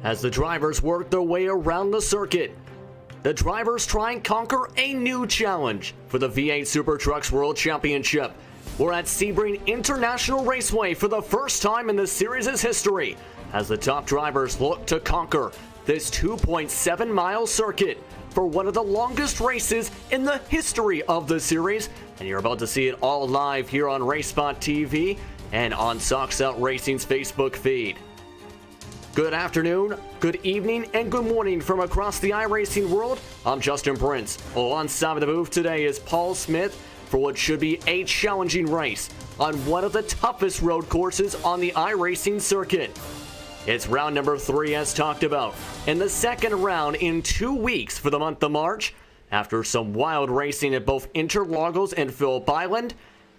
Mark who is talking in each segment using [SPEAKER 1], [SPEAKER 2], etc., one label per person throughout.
[SPEAKER 1] as the drivers work their way around the circuit. The drivers try and conquer a new challenge for the V8 SuperTrucks World Championship. We're at Sebring International Raceway for the first time in the series' history, as the top drivers look to conquer this 2.7-mile circuit for one of the longest races in the history of the series. And you're about to see it all live here on RaceSpot TV and on Sox Out Racing's Facebook feed. Good afternoon, good evening, and good morning from across the iRacing world. I'm Justin Prince. Alongside the booth today is Paul Smith for what should be a challenging race on one of the toughest road courses on the iRacing circuit. It's round number 3 as talked about, and the second round in 2 weeks for the month of March, after some wild racing at both Interlagos and Phillip Island,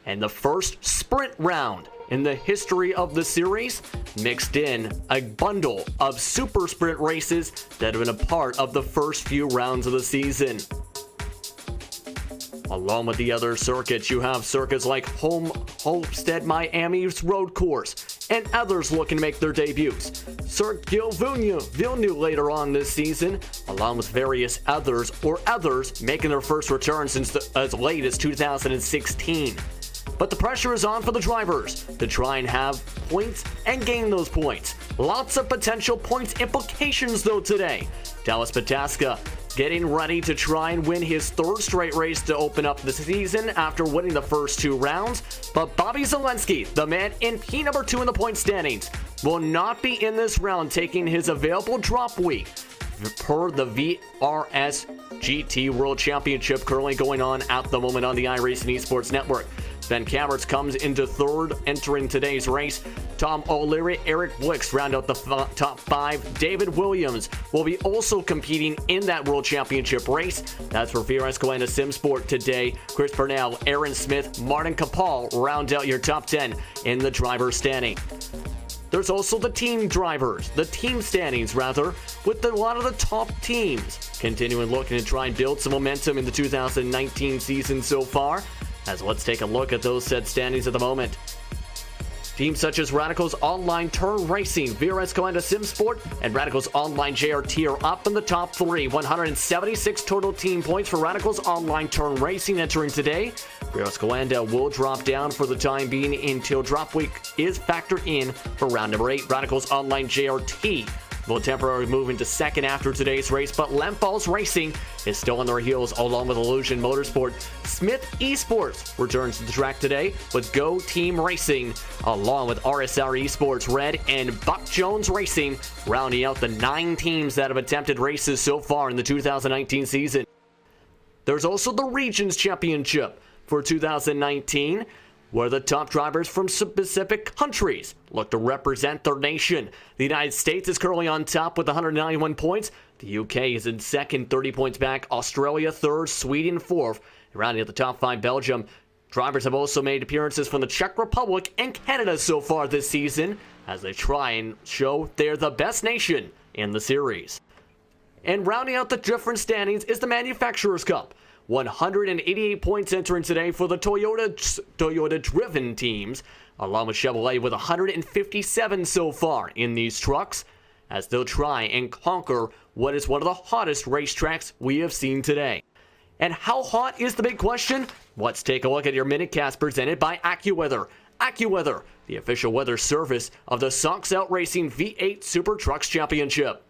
[SPEAKER 1] and the first sprint round in the history of the series, mixed in a bundle of super sprint races that have been a part of the first few rounds of the season. Along with the other circuits, you have circuits like Homestead Miami's road course, and others looking to make their debuts. Circuit Villeneuve later on this season, along with various others making their first return since as late as 2016. But the pressure is on for the drivers to try and have points and gain those points. Lots of potential points implications though today. Dallas Pataska getting ready to try and win his third straight race to open up the season after winning the first 2 rounds. But Bobby Zalenski, the man in P number 2 in the point standings, will not be in this round, taking his available drop week per the VRS GT World Championship currently going on at the moment on the iRacing Esports Network. Ben Caverts comes into third entering today's race. Tom O'Leary, Eric Blix round out the top 5. David Williams will be also competing in that World Championship race. That's for VRS going to SimSport today. Chris Burnell, Aaron Smith, Martin Capal round out your top 10 in the driver's standing. There's also the team drivers, the team standings rather, with a lot of the top teams continuing looking to try and build some momentum in the 2019 season so far. As let's take a look at those set standings at the moment. Teams such as Radicals Online Turn Racing, VRS going to SimSport, and Radicals Online JRT are up in the top 3. 176 total team points for Radicals Online Turn Racing entering today. VRS Goanda will drop down for the time being until drop week is factored in for round number 8. Radicals Online JRT will temporarily move into second after today's race, but Lempals Racing is still on their heels along with Illusion Motorsport. Smith Esports returns to the track today with Go Team Racing, along with RSR Esports Red and Buck Jones Racing, rounding out the 9 teams that have attempted races so far in the 2019 season. There's also the Regions Championship for 2019, where the top drivers from specific countries look to represent their nation. The United States is currently on top with 191 points. The UK is in second, 30 points back. Australia third, Sweden fourth. Rounding at the top 5, Belgium. Drivers have also made appearances from the Czech Republic and Canada so far this season, as they try and show they're the best nation in the series. And rounding out the different standings is the Manufacturers Cup. 188 points entering today for the Toyota-driven teams, along with Chevrolet with 157 so far in these trucks, as they'll try and conquer what is one of the hottest racetracks we have seen today. And how hot is the big question? Let's take a look at your Minicast presented by AccuWeather. AccuWeather, the official weather service of the Sox Out Racing V8 SuperTrucks Championship.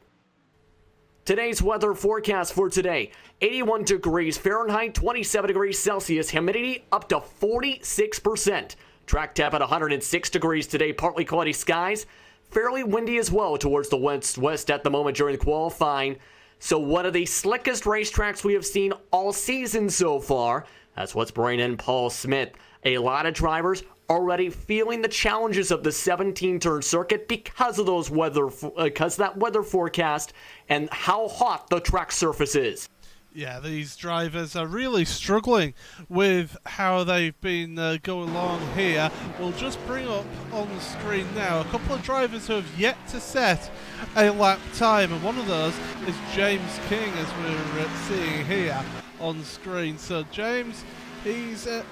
[SPEAKER 1] Today's weather forecast for today: 81 degrees Fahrenheit, 27 degrees Celsius, humidity up to 46%. Track tap at 106 degrees today, partly cloudy skies. Fairly windy as well towards the west at the moment during qualifying. So one of the slickest racetracks we have seen all season so far. That's what's bringing in Paul Smith. A lot of drivers already feeling the challenges of the 17-turn circuit because of that weather forecast and how hot the track surface is.
[SPEAKER 2] Yeah, these drivers are really struggling with how they've been going along here. We'll just bring up on the screen now a couple of drivers who have yet to set a lap time, and one of those is James King, as we're seeing here on screen. So James, he's a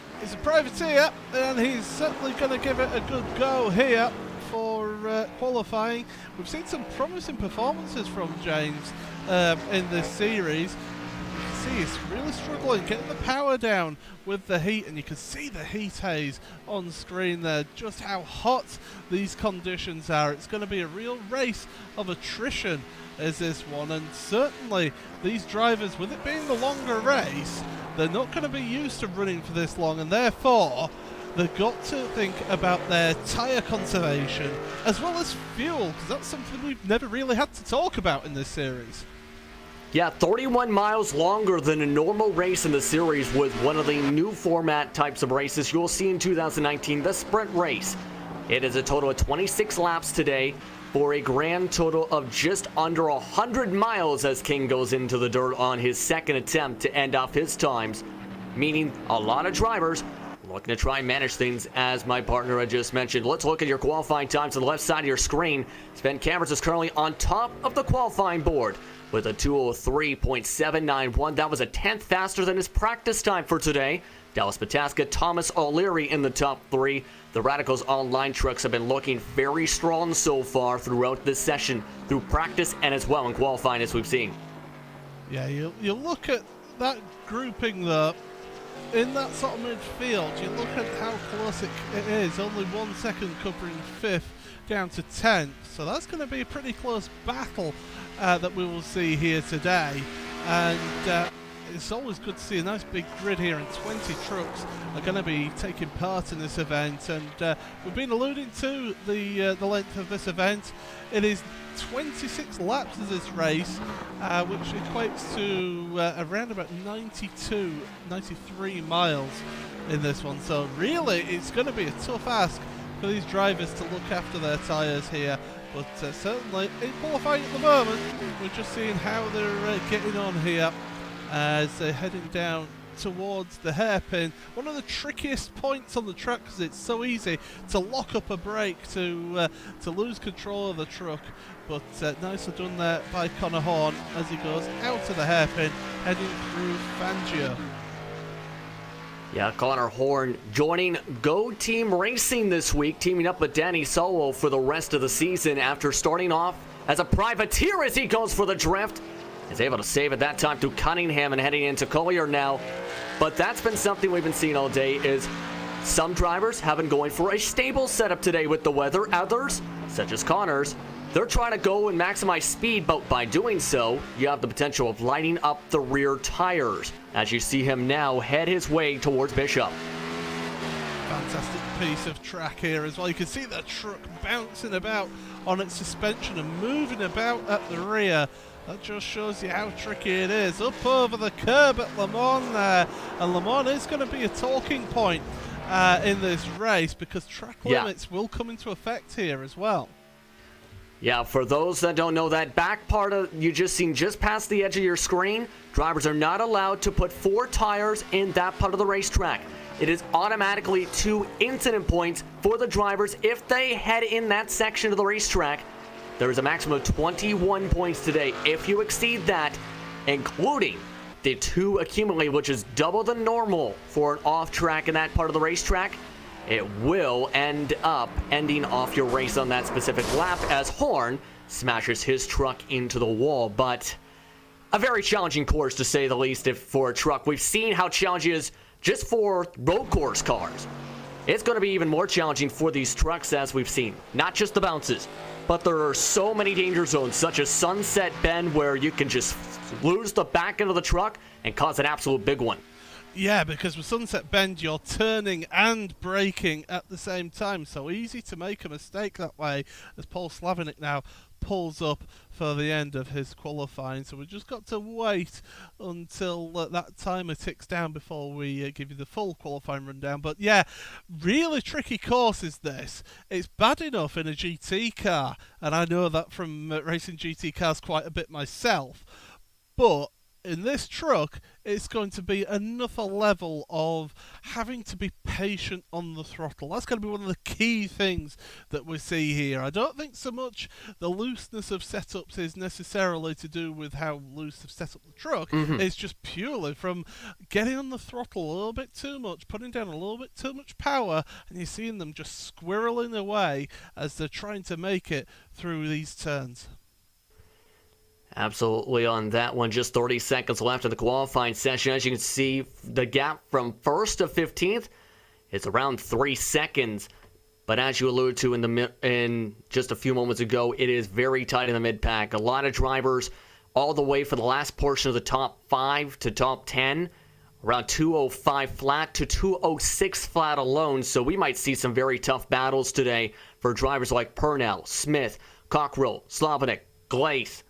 [SPEAKER 2] privateer, and he's certainly going to give it a good go here for qualifying. We've seen some promising performances from James in this series. You can see he's really struggling getting the power down with the heat, and you can see the heat haze on screen there, just how hot these conditions are. It's going to be a real race of attrition is this one, and certainly these drivers, with it being the longer race, they're not going to be used to running for this long, and therefore they've got to think about their tyre conservation as well as fuel, because that's something we've never really had to talk about in this series.
[SPEAKER 1] Yeah, 31 miles longer than a normal race in the series with one of the new format types of races you'll see in 2019, the sprint race. It is a total of 26 laps today for a grand total of just under 100 miles as King goes into the dirt on his second attempt to end off his times, meaning a lot of drivers looking to try and manage things, as my partner had just mentioned. Let's look at your qualifying times on the left side of your screen. Sven Cameras is currently on top of the qualifying board with a 2:03.791. That was a tenth faster than his practice time for today. Dallas Pataska, Thomas O'Leary in the top three. The Radicals online trucks have been looking very strong so far throughout this session, through practice and as well in qualifying, as we've seen.
[SPEAKER 2] Yeah, you look at that grouping there, in that sort of midfield, you look at how close it is, only 1 second covering 5th down to 10th, so that's going to be a pretty close battle that we will see here today, and it's always good to see a nice big grid here, and 20 trucks are going to be taking part in this event, and we've been alluding to the length of this event. It is 26 laps of this race, which equates to around about 93 miles in this one, so really it's going to be a tough ask for these drivers to look after their tyres here. But certainly in qualifying at the moment, we're just seeing how they're getting on here as they're heading down towards the hairpin. One of the trickiest points on the track, because it's so easy to lock up a brake, to lose control of the truck. But nicely done there by Connor Horn as he goes out of the hairpin, heading through Fangio.
[SPEAKER 1] Yeah, Connor Horn joining Go Team Racing this week, teaming up with Danny Solo for the rest of the season after starting off as a privateer as he goes for the drift. He's able to save at that time through Cunningham and heading into Collier now. But that's been something we've been seeing all day, is some drivers have been going for a stable setup today with the weather. Others, such as Connor's, they're trying to go and maximize speed, but by doing so, you have the potential of lighting up the rear tires, as you see him now head his way towards Bishop.
[SPEAKER 2] Fantastic piece of track here as well. You can see that truck bouncing about on its suspension and moving about at the rear. That just shows you how tricky it is. Up over the curb at Le Mans there. And Le Mans is going to be a talking point in this race, because track limits will come into effect here as well.
[SPEAKER 1] Yeah, for those that don't know, that back part of you just seen just past the edge of your screen, drivers are not allowed to put 4 tires in that part of the racetrack. It is automatically 2 incident points for the drivers if they head in that section of the racetrack. There is a maximum of 21 points today. If you exceed that, including the 2 accumulated, which is double the normal for an off track in that part of the racetrack, it will end up ending off your race on that specific lap as Horn smashes his truck into the wall. But a very challenging course, to say the least, for a truck. We've seen how challenging it is just for road course cars. It's going to be even more challenging for these trucks, as we've seen. Not just the bounces, but there are so many danger zones, such as Sunset Bend, where you can just lose the back end of the truck and cause an absolute big one.
[SPEAKER 2] Yeah, because with Sunset Bend, you're turning and braking at the same time. So easy to make a mistake that way, as Paul Slavinik now pulls up for the end of his qualifying. So we've just got to wait until that timer ticks down before we give you the full qualifying rundown. But yeah, really tricky course is this. It's bad enough in a GT car, and I know that from racing GT cars quite a bit myself. But in this truck, it's going to be another level of having to be patient on the throttle. That's going to be one of the key things that we see here. I don't think so much the looseness of setups is necessarily to do with how loose they've set up the truck. It's just purely from getting on the throttle a little bit too much, putting down a little bit too much power, and you're seeing them just squirreling away as they're trying to make it through these turns.
[SPEAKER 1] Absolutely on that one. Just 30 seconds left in the qualifying session. As you can see, the gap from 1st to 15th is around 3 seconds. But as you alluded to in just a few moments ago, it is very tight in the mid-pack. A lot of drivers all the way for the last portion of the top 5 to top 10, around 205 flat to 206 flat alone. So we might see some very tough battles today for drivers like Purnell, Smith, Cockrell, Slavinik, Glace.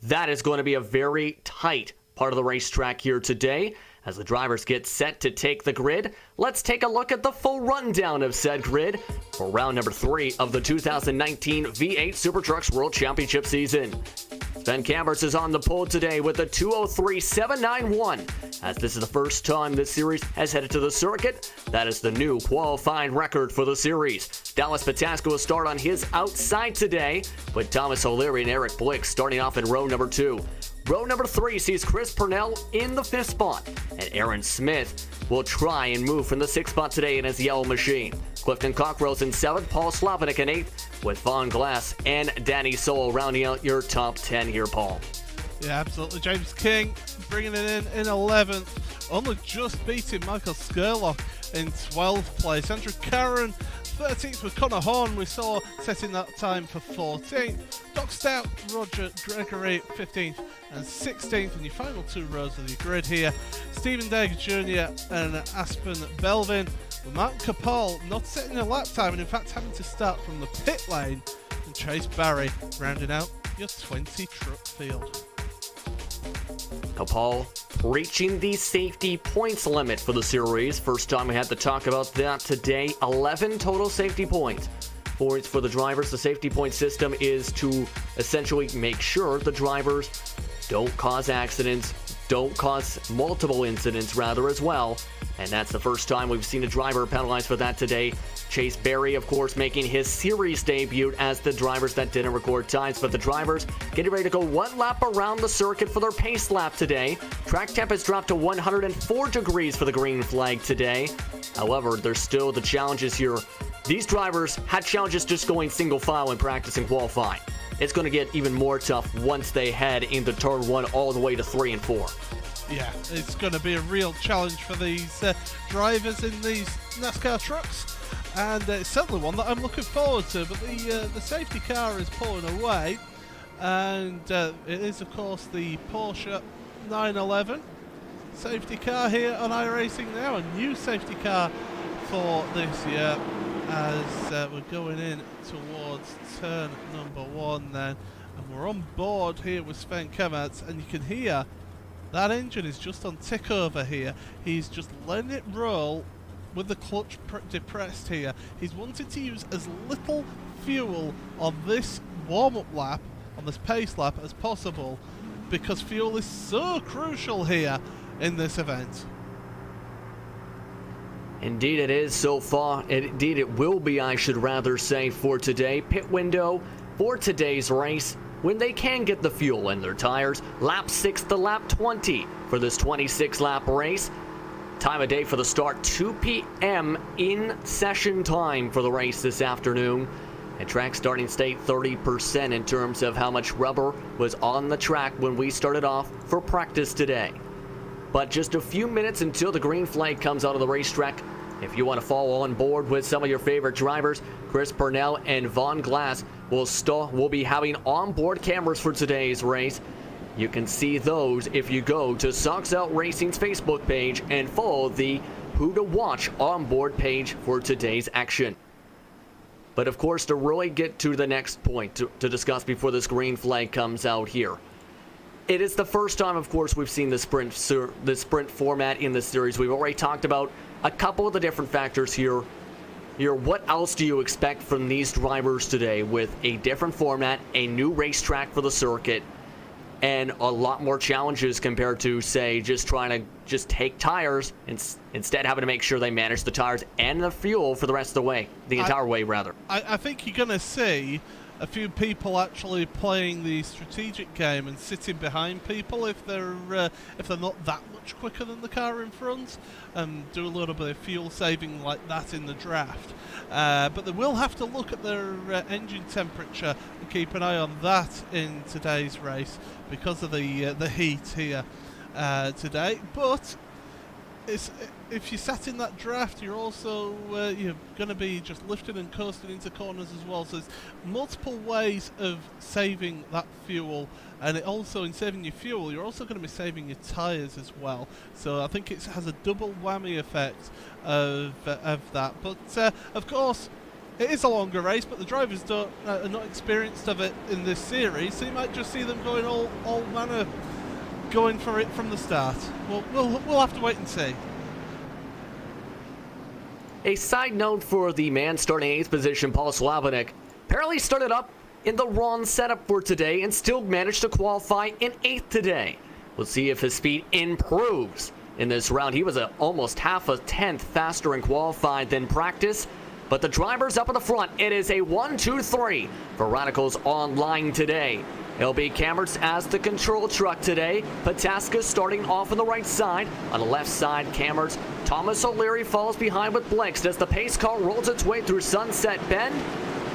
[SPEAKER 1] That is going to be a very tight part of the racetrack here today as the drivers get set to take the grid. Let's take a look at the full rundown of said grid for round number 3 of the 2019 V8 SuperTrucks World Championship season. Sven Chambers is on the pole today with a 2:03.791. As this is the first time this series has headed to the circuit, that is the new qualifying record for the series. Dallas Patasco will start on his outside today, with Thomas O'Leary and Eric Blick starting off in row number 2. Row number 3 sees Chris Purnell in the 5th spot, and Aaron Smith will try and move from the 6th spot today in his yellow machine. Clifton Cockrell's in 7th, Paul Slavinik in 8th, with Vaughn Glass and Danny Solo rounding out your top 10 here, Paul.
[SPEAKER 2] Yeah, absolutely. James King bringing it in 11th, only just beating Michael Skurlock in 12th place. Andrew Curran 13th with Connor Horn, we saw setting that time for 14th. Doc Stout, Roger Gregory 15th and 16th in your final 2 rows of the grid here. Stephen Degg Jr. and Aspen Belvin. Mark Capel not setting a lap time and in fact having to start from the pit lane. And Chase Barry rounding out your 20 truck field.
[SPEAKER 1] Capel reaching the safety points limit for the series. First time we had to talk about that today. 11 total safety points. Points for the drivers. The safety point system is to essentially make sure the drivers don't cause accidents, don't cause multiple incidents rather as well. And that's the first time we've seen a driver penalized for that today. Chase Berry, of course, making his series debut as the drivers that didn't record times. But the drivers getting ready to go 1 lap around the circuit for their pace lap today. Track temp has dropped to 104 degrees for the green flag today. However, there's still the challenges here. These drivers had challenges just going single file in practice and qualifying. It's going to get even more tough once they head into turn 1 all the way to 3 and 4.
[SPEAKER 2] Yeah, it's going to be a real challenge for these drivers in these NASCAR trucks, and it's certainly one that I'm looking forward to. But the safety car is pulling away, and it is, of course, the Porsche 911 safety car here on iRacing now, a new safety car for this year, as we're going in towards turn number 1 then, and we're on board here with Sven Kamertz, and you can hear that engine is just on tick over here. He's just letting it roll with the clutch depressed here. He's wanting to use as little fuel on this warm-up lap, on this pace lap, as possible, because fuel is so crucial here in this event.
[SPEAKER 1] Indeed it is so far. Indeed it will be, I should rather say, for today. Pit window for today's race, when they can get the fuel in their tires, lap 6 to lap 20 for this 26-lap race. Time of day for the start, 2 p.m. in session time for the race this afternoon. And track starting state 30% in terms of how much rubber was on the track when we started off for practice today. But just a few minutes until the green flag comes out of the racetrack. If you want to follow on board with some of your favorite drivers, Chris Purnell and Vaughn Glass will be having onboard cameras for today's race. You can see those if you go to Sox Out Racing's Facebook page and follow the Who to Watch onboard page for today's action. But of course, to really get to the next point to discuss before this green flag comes out here. It is the first time, of course, we've seen the sprint format in this series. We've already talked about a couple of the different factors here. What else do you expect from these drivers today with a different format, a new racetrack for the circuit? and a lot more challenges compared to, say, just trying to take tires, instead having to make sure they manage the tires and the fuel for the rest of the way, the entire way rather.
[SPEAKER 2] I think you're going to see a few people actually playing the strategic game and sitting behind people if they're not that much quicker than the car in front, and do a little bit of fuel saving like that in the draft. But they will have to look at their engine temperature and keep an eye on that in today's race because of the heat here today. But if you sat in that draft, you're also you're going to be just lifting and coasting into corners as well. So there's multiple ways of saving that fuel, and it also, in saving your fuel, you're also going to be saving your tyres as well. So I think it has a double whammy effect of that. But of course, it is a longer race, but the drivers are not experienced of it in this series, so you might just see them going all manner, going for it from the start. We'll have to wait and see.
[SPEAKER 1] A side note for the man starting 8th position, Paul Slavinik, apparently started up in the wrong setup for today and still managed to qualify in 8th today. We'll see if his speed improves in this round. He was almost half a tenth faster in qualifying than practice, but the driver's up in the front. It is a 1-2-3 for Radicals online today. It'll be Cammerts as the control truck today. Pataska starting off on the right side. On the left side, Cammerts. Thomas O'Leary falls behind with Blixt as the pace car rolls its way through Sunset Bend.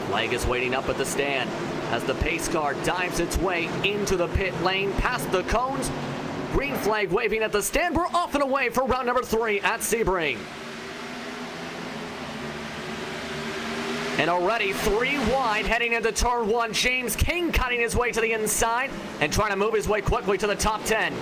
[SPEAKER 1] Flag is waiting up at the stand as the pace car dives its way into the pit lane past the cones. Green flag waving at the stand. We're off and away for round number 3 at Sebring. And already 3 wide heading into turn 1. James King cutting his way to the inside and trying to move his way quickly to the top 10.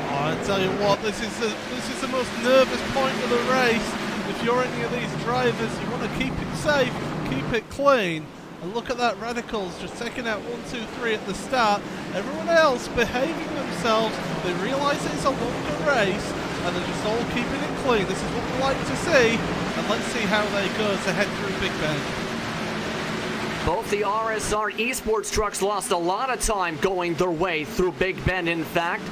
[SPEAKER 2] I tell you what, this is the most nervous point of the race. If you're any of these drivers, you want to keep it safe, keep it clean. And look at that, Radicals just taking out 1, 2, 3 at the start. Everyone else behaving themselves. They realise it's a longer race, and they're just all keeping it clean. This is what we like to see. And let's see how they go as they head through Big Bend.
[SPEAKER 1] Both the RSR esports trucks lost a lot of time going their way through Big Bend, in fact.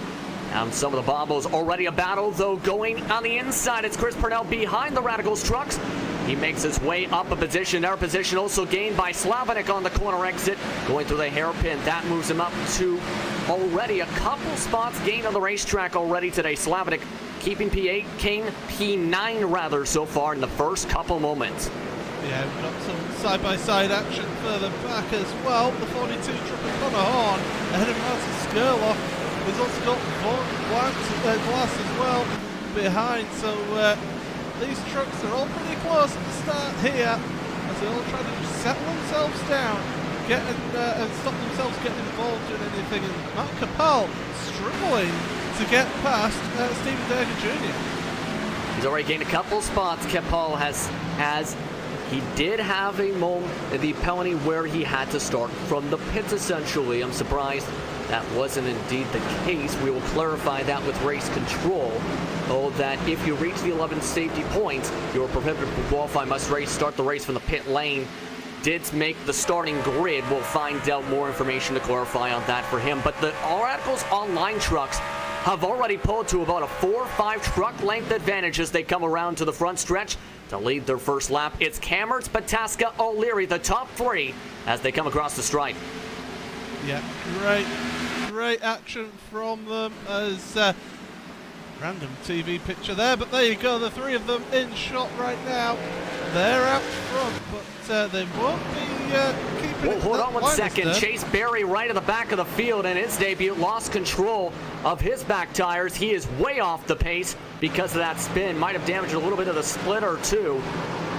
[SPEAKER 1] And some of the Bombos already a battle, though, going on the inside. It's Chris Purnell behind the Radicals trucks. He makes his way up a position. Their position also gained by Slavinik on the corner exit, going through the hairpin. That moves him up to already a couple spots gained on the racetrack already today. Slavinik keeping P8, King P9 rather so far in the first couple moments.
[SPEAKER 2] Yeah, we've got some side-by-side action further back as well. The 42 Triple Connor Horn ahead of Martin Skurlock. He's also got Glass as well behind. So these trucks are all pretty close at the start here as they all try to just settle themselves down, and stop themselves getting involved in anything. And Matt Capel struggling to get past Stephen Dager Jr.
[SPEAKER 1] He's already gained a couple spots. Capel has he did have a moment at the penalty where he had to start from the pits essentially. I'm surprised that wasn't indeed the case. We will clarify that with race control. That if you reach the 11 safety points, you're prohibited from qualifying, must start the race from the pit lane. Did make the starting grid. We'll find out more information to clarify on that for him. But the Radicals online trucks have already pulled to about a 4 or 5 truck length advantage as they come around to the front stretch to lead their first lap. It's Cammerts, Pataska, O'Leary, the top 3 as they come across the stripe.
[SPEAKER 2] Yeah, great action from them as random TV picture there, but there you go, the 3 of them in shot right now. They're out front, but they won't be keeping it.
[SPEAKER 1] Hold on 1 second. Chase Berry right at the back of the field in his debut lost control of his back tires. He is way off the pace because of that spin. Might have damaged a little bit of the splitter too.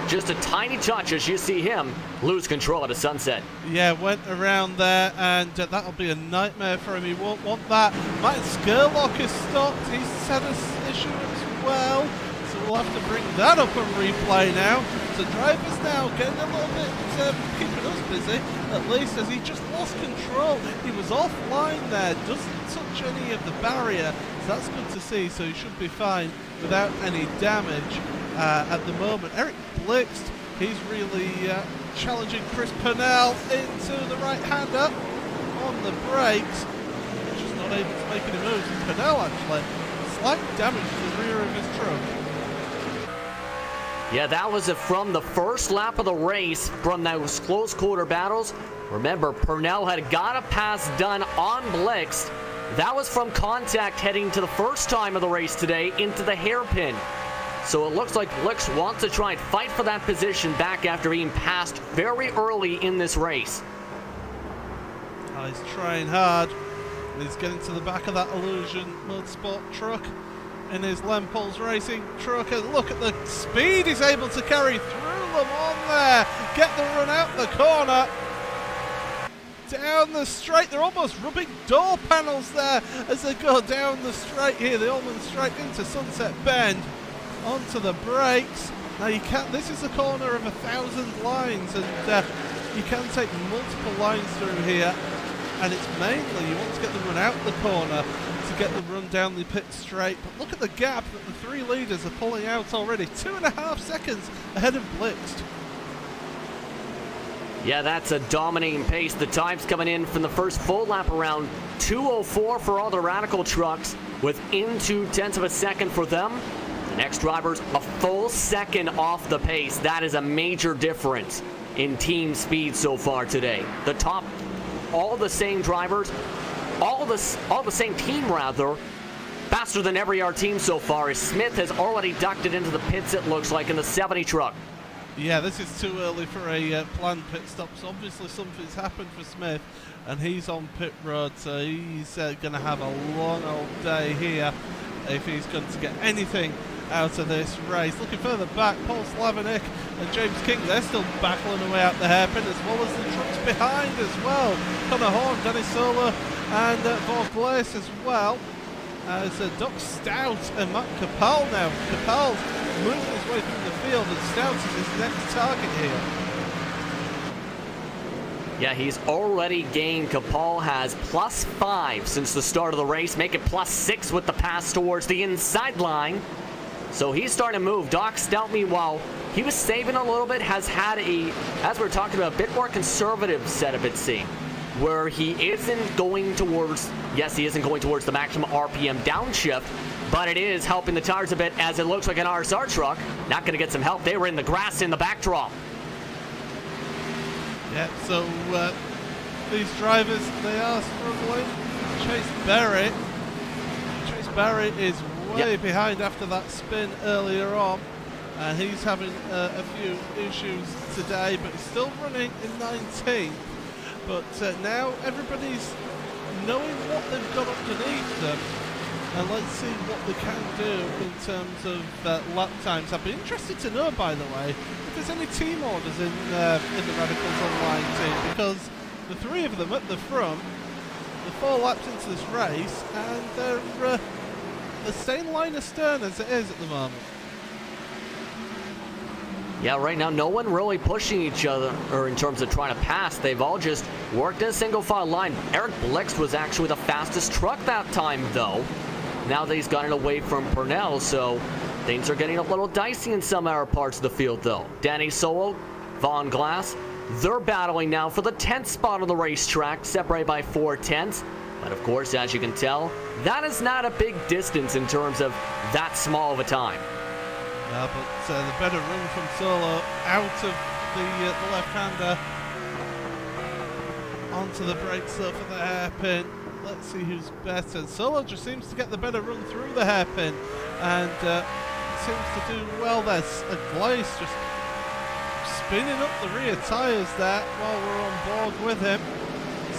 [SPEAKER 1] Just a tiny touch as you see him lose control at a sunset.
[SPEAKER 2] Yeah, went around there, and that'll be a nightmare for him. He won't want that. Martin Skurlock is stopped. He's had an issue as well. So we'll have to bring that up on replay now. So drivers now getting a little bit, keeping us busy, at least, as he just lost control. He was offline there, doesn't touch any of the barrier. So that's good to see. So he should be fine without any damage at the moment. Eric Blixt, he's really challenging Chris Purnell into the right-hander on the brakes. Just not able to make any moves. And Purnell actually, slight damage to the rear of his truck.
[SPEAKER 1] Yeah, that was it from the first lap of the race from those close quarter battles. Remember, Purnell had got a pass done on Blixt. That was from contact heading to the first time of the race today into the hairpin. So it looks like Blixt wants to try and fight for that position back after being passed very early in this race.
[SPEAKER 2] Oh, he's trying hard. He's getting to the back of that Illusion Motorsport truck in his Lempulse Racing truck, and look at the speed he's able to carry through them on there. Get the run out the corner. Down the straight, they're almost rubbing door panels there as they go down the straight here, the Allman Straight into Sunset Bend. Onto the brakes. Now you can't, this is a corner of 1,000 lines, and you can take multiple lines through here, and it's mainly you want to get the run out the corner to get the run down the pit straight. But look at the gap that the three leaders are pulling out already, 2.5 seconds ahead of Blixt.
[SPEAKER 1] Yeah, that's a dominating pace. The time's coming in from the first full lap around 2:04 for all the Radical trucks, within 0.2 of a second for them. The next driver's a full second off the pace. That is a major difference in team speed so far today. The top, all the same drivers, all the same team rather, faster than every other team so far, as Smith has already ducked it into the pits, it looks like, in the 70 truck.
[SPEAKER 2] Yeah, this is too early for a planned pit stop, so obviously something's happened for Smith, and he's on pit road, so he's going to have a long old day here if he's going to get anything out of this race. Looking further back, Paul Slavinik and James King, they're still battling away out the hairpin, as well as the trucks behind as well. Connor Horn, Dennis Sola, and Vauclaise as well. As Doc Stout and Matt Capel now. Capel's moving his way through the field, and Stout is his next target here.
[SPEAKER 1] Yeah, he's already gained. Capel has +5 since the start of the race, making +6 with the pass towards the inside line. So he's starting to move. Doc Stout, meanwhile, he was saving a little bit, has had a, as we're talking about, a bit more conservative setup, it seems, where he isn't going towards, yes, he isn't going towards the maximum RPM downshift, but it is helping the tires a bit, as it looks like an RSR truck not going to get some help. They were in the grass in the backdrop.
[SPEAKER 2] Yeah, so these drivers, they are struggling. Chase Barry is way behind after that spin earlier on, and he's having a few issues today, but he's still running in 19th. But now everybody's knowing what they've got underneath them, and let's see what they can do in terms of lap times. I'd be interested to know, by the way, if there's any team orders in the Radicals Online team, because the three of them at the front, they're 4 laps into this race, and they're staying line astern as it is at the moment.
[SPEAKER 1] Yeah, right now no one really pushing each other, or in terms of trying to pass. They've all just worked in a single file line. Eric Blixt was actually the fastest truck that time, though. Now that he's gotten away from Purnell, so things are getting a little dicey in some other parts of the field, though. Danny Solo, Vaughn Glass, they're battling now for the 10th spot on the racetrack, separated by 4/10. But of course, as you can tell, that is not a big distance in terms of that small of a time.
[SPEAKER 2] Yeah, but the better run from Solo out of the left-hander onto the brakes for the hairpin. Let's see who's better. Solo just seems to get the better run through the hairpin, and seems to do well there. Glace just spinning up the rear tyres there while we're on board with him.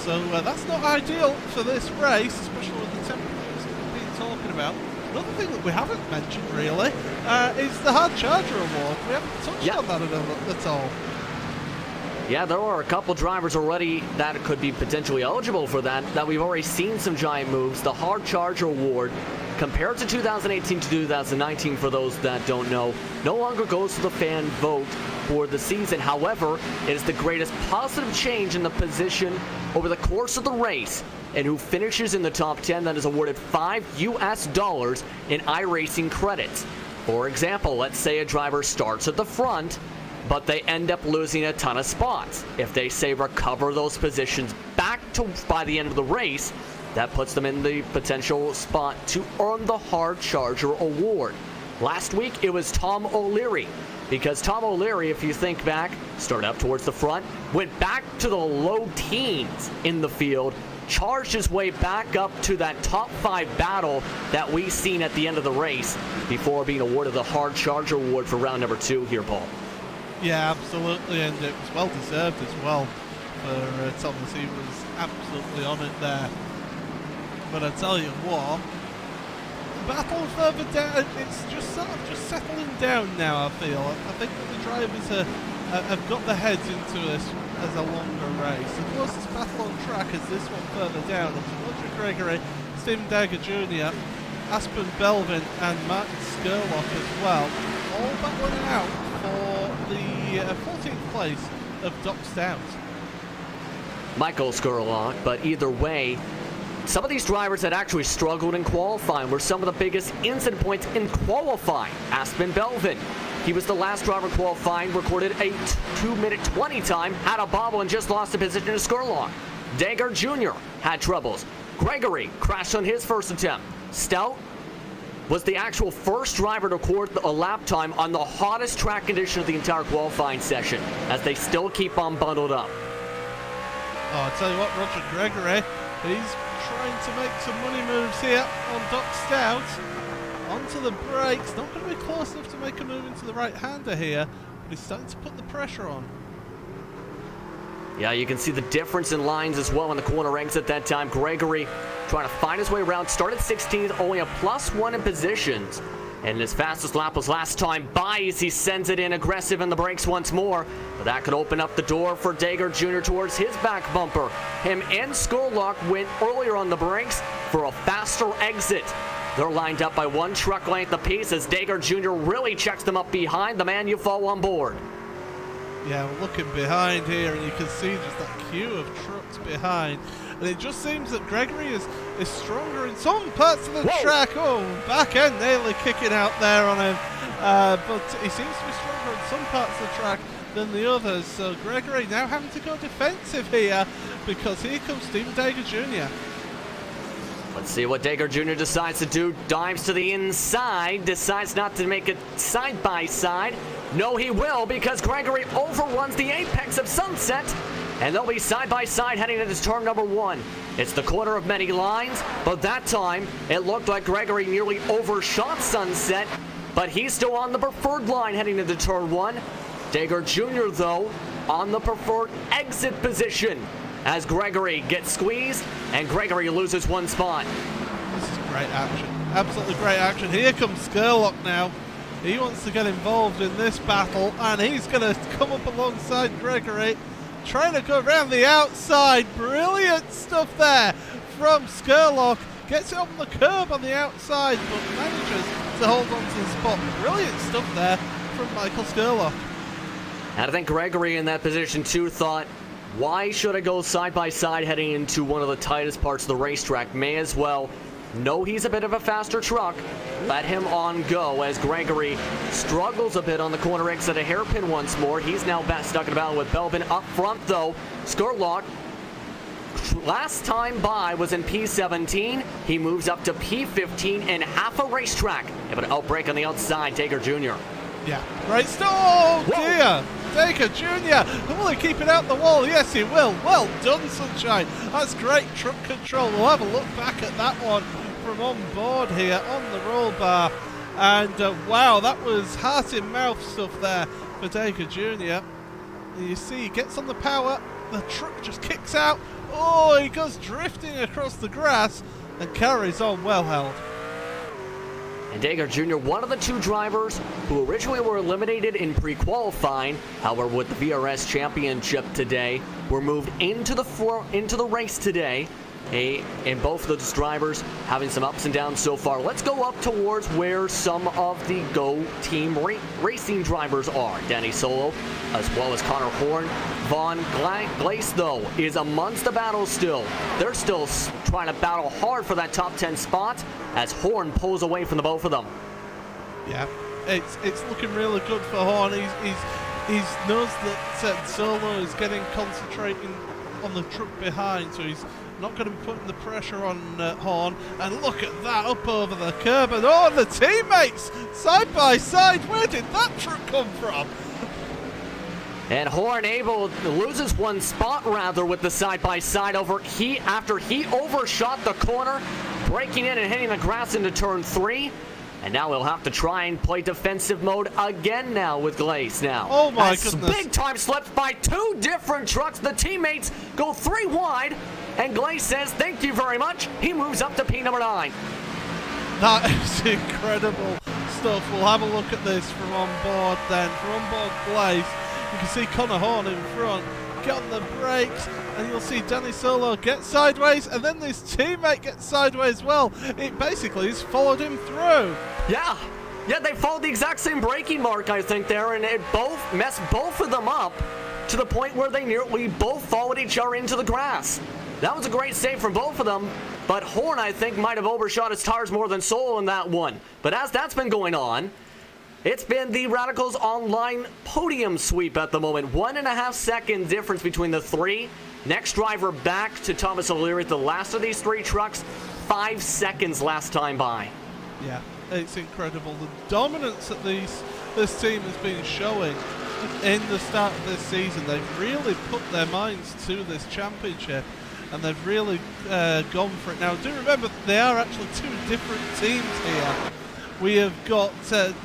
[SPEAKER 2] So that's not ideal for this race, especially with the temperatures we've been talking about. Another thing that we haven't mentioned really is the Hard Charger Award. We haven't touched on that at all.
[SPEAKER 1] Yeah, there are a couple drivers already that could be potentially eligible for that we've already seen some giant moves. The Hard Charger Award, compared to 2018 to 2019, for those that don't know, no longer goes to the fan vote for the season. However, it is the greatest positive change in the position over the course of the race, and who finishes in the top 10 that is awarded $5 in iRacing credits. For example, let's say a driver starts at the front, but they end up losing a ton of spots. If they say recover those positions back by the end of the race, that puts them in the potential spot to earn the Hard Charger award. Last week, it was Tom O'Leary, because Tom O'Leary, if you think back, started up towards the front, went back to the low teens in the field, charged his way back up to that top 5 battle that we seen at the end of the race before being awarded the Hard Charger award for round number 2 here, Paul.
[SPEAKER 2] Yeah, absolutely, and it was well deserved as well for Thomas. He was absolutely on it there. But I tell you what, battle further down, it's just sort of just settling down now, I feel. I think that the drivers have got their heads into this as a longer race. The closest battle on track is this one further down. It's Roger Gregory, Stephen Dagger Jr., Aspen Belvin and Martin Skurlock as well, all battling out for the 14th place of Doc Stout.
[SPEAKER 1] Michael Skurlock, but either way, some of these drivers that actually struggled in qualifying were some of the biggest incident points in qualifying. Aspen Belvin, he was the last driver qualifying, recorded a 2-minute 20 time, had a bobble and just lost the position to Skurlock. Dagger Jr. had troubles. Gregory crashed on his first attempt. Stout was the actual first driver to record a lap time on the hottest track condition of the entire qualifying session, as they still keep on bundled up.
[SPEAKER 2] Oh, I'll tell you what, Roger Gregory, he's trying to make some money moves here on Doc Stout. Onto the brakes, not going to be close enough to make a move into the right-hander here, but he's starting to put the pressure on.
[SPEAKER 1] Yeah, you can see the difference in lines as well in the corner exit that time. Gregory trying to find his way around, started 16th, only a +1 in positions. And his fastest lap was last time by as he sends it in aggressive in the brakes once more. But that could open up the door for Dagger Jr. towards his back bumper. Him and Skurlock went earlier on the brakes for a faster exit. They're lined up by 1 truck length apiece as Dagger Jr. really checks them up behind the man you fall on board.
[SPEAKER 2] Yeah, we're looking behind here and you can see just that queue of trucks behind. And it just seems that Gregory is stronger in some parts of the track. Oh, back end nearly kicking out there on him. But he seems to be stronger in some parts of the track than the others. So Gregory now having to go defensive here because here comes Stephen Dagger Jr.
[SPEAKER 1] Let's see what Dagger Jr. decides to do. Dives to the inside, decides not to make it side-by-side. No, he will, because Gregory overruns the apex of Sunset, and they'll be side-by-side heading into turn number 1. It's the corner of many lines, but that time it looked like Gregory nearly overshot Sunset, but he's still on the preferred line heading into turn 1. Dagger Jr., though, on the preferred exit position as Gregory gets squeezed, and Gregory loses 1 spot.
[SPEAKER 2] This is great action. Absolutely great action. Here comes Skurlock now. He wants to get involved in this battle, and he's going to come up alongside Gregory, trying to go around the outside. Brilliant stuff there from Skurlock. Gets it on the curb on the outside, but manages to hold on to the spot. Brilliant stuff there from Michael Skurlock.
[SPEAKER 1] And I think Gregory in that position too thought, why should I go side by side heading into one of the tightest parts of the racetrack? May as well. Know he's a bit of a faster truck. Let him on go as Gregory struggles a bit on the corner exit, a hairpin once more. He's now stuck in a battle with Belvin up front though. Skurlock, last time by was in P17. He moves up to P15 in half a racetrack. Able to outbrake on the outside, Dagger Jr.
[SPEAKER 2] Yeah, right. Oh dear! Dagger Jr. Will he keep it out the wall? Yes, he will. Well done, Sunshine. That's great truck control. We'll have a look back at that one from on board here on the roll bar. And wow, that was heart in mouth stuff there for Dagger Jr. And you see, he gets on the power. The truck just kicks out. Oh, he goes drifting across the grass and carries on well held.
[SPEAKER 1] And Dagger Jr., one of the 2 drivers who originally were eliminated in pre-qualifying, however, with the VRS Championship today, were moved into the race today. And both of those drivers having some ups and downs so far. Let's go up towards where some of the Go Team racing drivers are. Danny Solo, as well as Connor Horn. Vaughn Glace, though, is amongst the battle still. They're still trying to battle hard for that top 10 spot as Horn pulls away from the both of them.
[SPEAKER 2] Yeah, it's looking really good for Horn. He knows that Solo is getting concentrating on the truck behind, so he's not going to be putting the pressure on Horn. And look at that, up over the curb, and oh, the teammates side by side. Where did that truck come from?
[SPEAKER 1] And Horn loses one spot rather with the side-by-side after he overshot the corner, breaking in and hitting the grass into turn 3. And now he'll have to try and play defensive mode again now with Glace now.
[SPEAKER 2] Oh my goodness.
[SPEAKER 1] Big time slips by 2 different trucks. The teammates go 3 wide, and Glace says thank you very much. He moves up to P number 9.
[SPEAKER 2] That is incredible stuff. We'll have a look at this from on board then. From on board Glace, you can see Connor Horn in front, get on the brakes, and you'll see Danny Solo get sideways, and then this teammate gets sideways as well. It basically has followed him through.
[SPEAKER 1] Yeah, they followed the exact same braking mark, I think, there, and it messed both of them up to the point where they nearly both followed each other into the grass. That was a great save from both of them, but Horn, I think, might have overshot his tires more than Solo in that one. But as that's been going on, it's been the Radicals Online podium sweep at the moment. 1.5 second difference between the 3. Next driver back to Thomas O'Leary, the last of these 3 trucks. 5 seconds last time by.
[SPEAKER 2] Yeah, it's incredible. The dominance that this team has been showing in the start of this season. They've really put their minds to this championship, and they've really gone for it. Now, do remember, they are actually 2 different teams here. We have got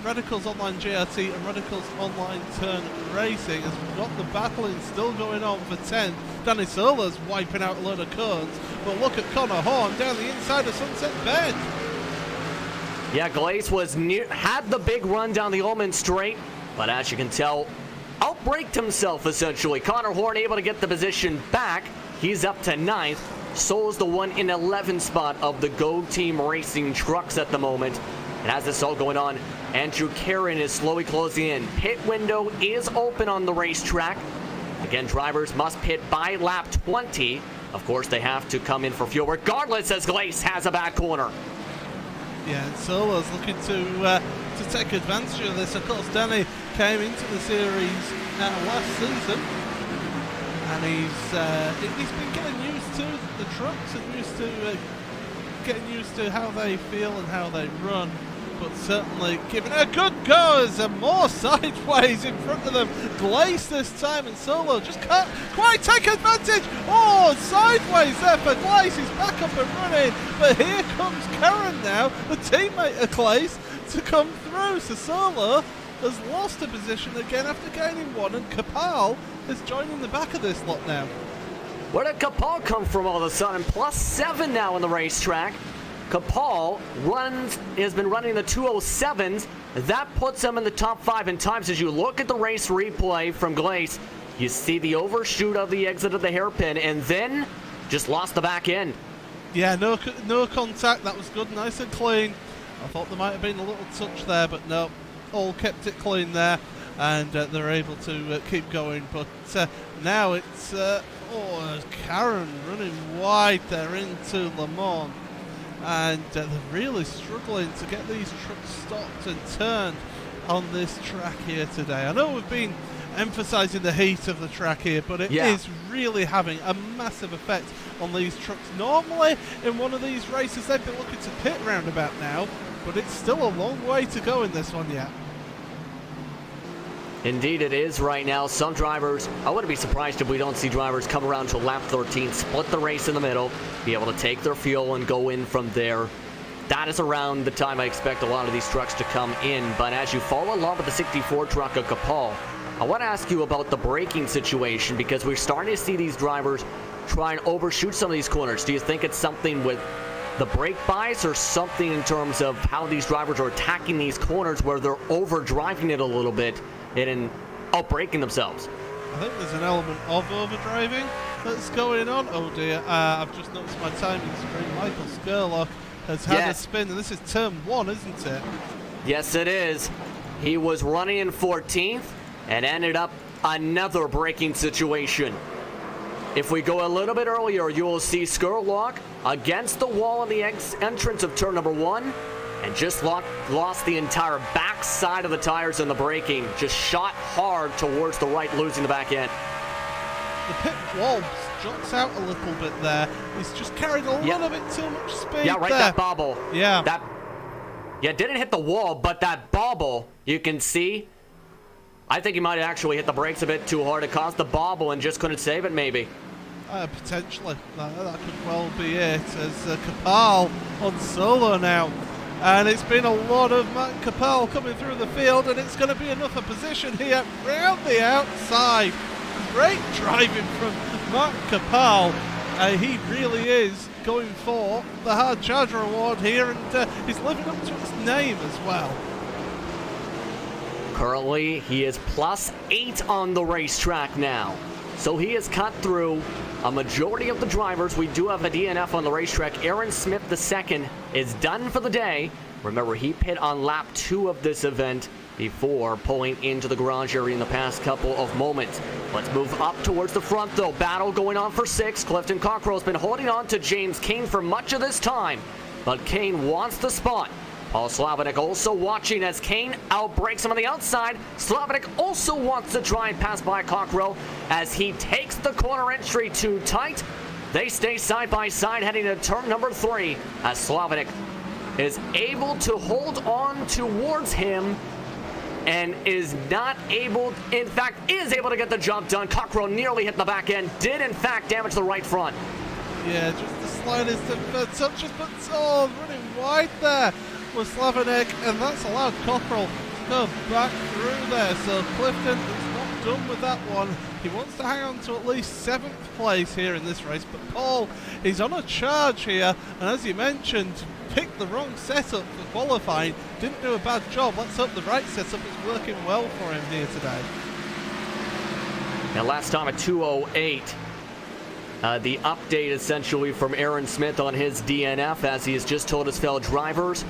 [SPEAKER 2] Radicals Online JRT and Radicals Online Turn Racing, as we've got the battling still going on for 10. Danny Solo's wiping out a load of cones, but look at Connor Horn down the inside of Sunset Bend.
[SPEAKER 1] Yeah, Glace had the big run down the Ullman Straight, but as you can tell, outbraked himself essentially. Connor Horn able to get the position back. He's up to 9th. Solo's the 1 in 11 spot of the Go Team Racing trucks at the moment. And as this all going on, Andrew Caron is slowly closing in. Pit window is open on the racetrack. Again, drivers must pit by lap 20. Of course, they have to come in for fuel regardless, as Glace has a bad corner.
[SPEAKER 2] Yeah, and Solo's looking to take advantage of this. Of course, Danny came into the series last season, and he's been getting used to the trucks and getting used to how they feel and how they run. But certainly giving it a good go as more sideways in front of them. Glace this time, and Solo just can't quite take advantage. Oh, sideways there for Glace. He's back up and running. But here comes Karen now, the teammate of Glace, to come through. So Solo has lost a position again after gaining 1, and Kapal is joining the back of this lot now.
[SPEAKER 1] Where did Kapal come from all of a sudden? +7 now in the racetrack. Kapal has been running the 207s. That puts him in the top 5 in times. As you look at the race replay from Glace, you see the overshoot of the exit of the hairpin, and then just lost the back end.
[SPEAKER 2] Yeah, no contact. That was good, nice and clean. I thought there might have been a little touch there, but no, all kept it clean there, and they're able to keep going. But now it's Karen running wide there into Le Mans. And they're really struggling to get these trucks stopped and turned on this track here today. I know we've been emphasising the heat of the track here, but it is really having a massive effect on these trucks. Normally, in one of these races, they've been looking to pit roundabout now, but it's still a long way to go in this one yet.
[SPEAKER 1] Indeed it is right now. Some drivers, I wouldn't be surprised if we don't see drivers come around to lap 13, split the race in the middle, be able to take their fuel and go in from there. That is around the time I expect a lot of these trucks to come in. But as you follow along with the 64 truck of Kapal, I want to ask you about the braking situation, because we're starting to see these drivers try and overshoot some of these corners. Do you think it's something with the brake bias, or something in terms of how these drivers are attacking these corners where they're overdriving it a little bit and outbraking themselves?
[SPEAKER 2] I think there's an element of overdriving that's going on. Oh dear, I've just noticed my timing screen. Michael Skurlock has had a spin, and this is turn 1, isn't it?
[SPEAKER 1] Yes, it is. He was running in 14th and ended up another braking situation. If we go a little bit earlier, you will see Skurlock against the wall in the entrance of turn number 1, and just lost the entire back side of the tires in the braking. Just shot hard towards the right, losing the back end.
[SPEAKER 2] The pit wall jots out a little bit there. He's just carried a little bit too much speed.
[SPEAKER 1] Yeah, right,
[SPEAKER 2] there.
[SPEAKER 1] that bobble.
[SPEAKER 2] Yeah.
[SPEAKER 1] Didn't hit the wall, but that bobble, you can see. I think he might have actually hit the brakes a bit too hard. It caused the bobble and just couldn't save it, maybe.
[SPEAKER 2] Potentially. That could well be it, as Capal on solo now. And it's been a lot of Matt Capel coming through the field, and it's going to be another position here round the outside. Great driving from Matt Capel. He really is going for the Hard Charger Award here, and he's living up to his name as well.
[SPEAKER 1] Currently, he is +8 on the racetrack now. So he has cut through a majority of the drivers. We do have a DNF on the racetrack. Aaron Smith II is done for the day. Remember, he pit on lap 2 of this event before pulling into the garage area in the past couple of moments. Let's move up towards the front, though. Battle going on for 6. Clifton Cockrell's been holding on to James Kane for much of this time, but Kane wants the spot. Paul Slavinik also watching as Kane outbreaks him on the outside. Slavinik also wants to try and pass by Cockrell as he takes the corner entry too tight. They stay side by side heading to turn number 3 as Slavinik is able to hold on towards him and is not able, in fact, is able to get the job done. Cockrell nearly hit the back end, did in fact damage the right front.
[SPEAKER 2] Yeah, just the slightest of touches, but running wide there with Slavinik, and that's allowed Cockrell to go back through there. So Clifton is not done with that one. He wants to hang on to at least 7th place here in this race, but Paul, he's on a charge here, and as you mentioned, picked the wrong setup for qualifying, didn't do a bad job. Let's hope the right setup is working well for him here today.
[SPEAKER 1] Now last time at 2:08. The update essentially from Aaron Smith on his DNF, as he has just told his fellow drivers,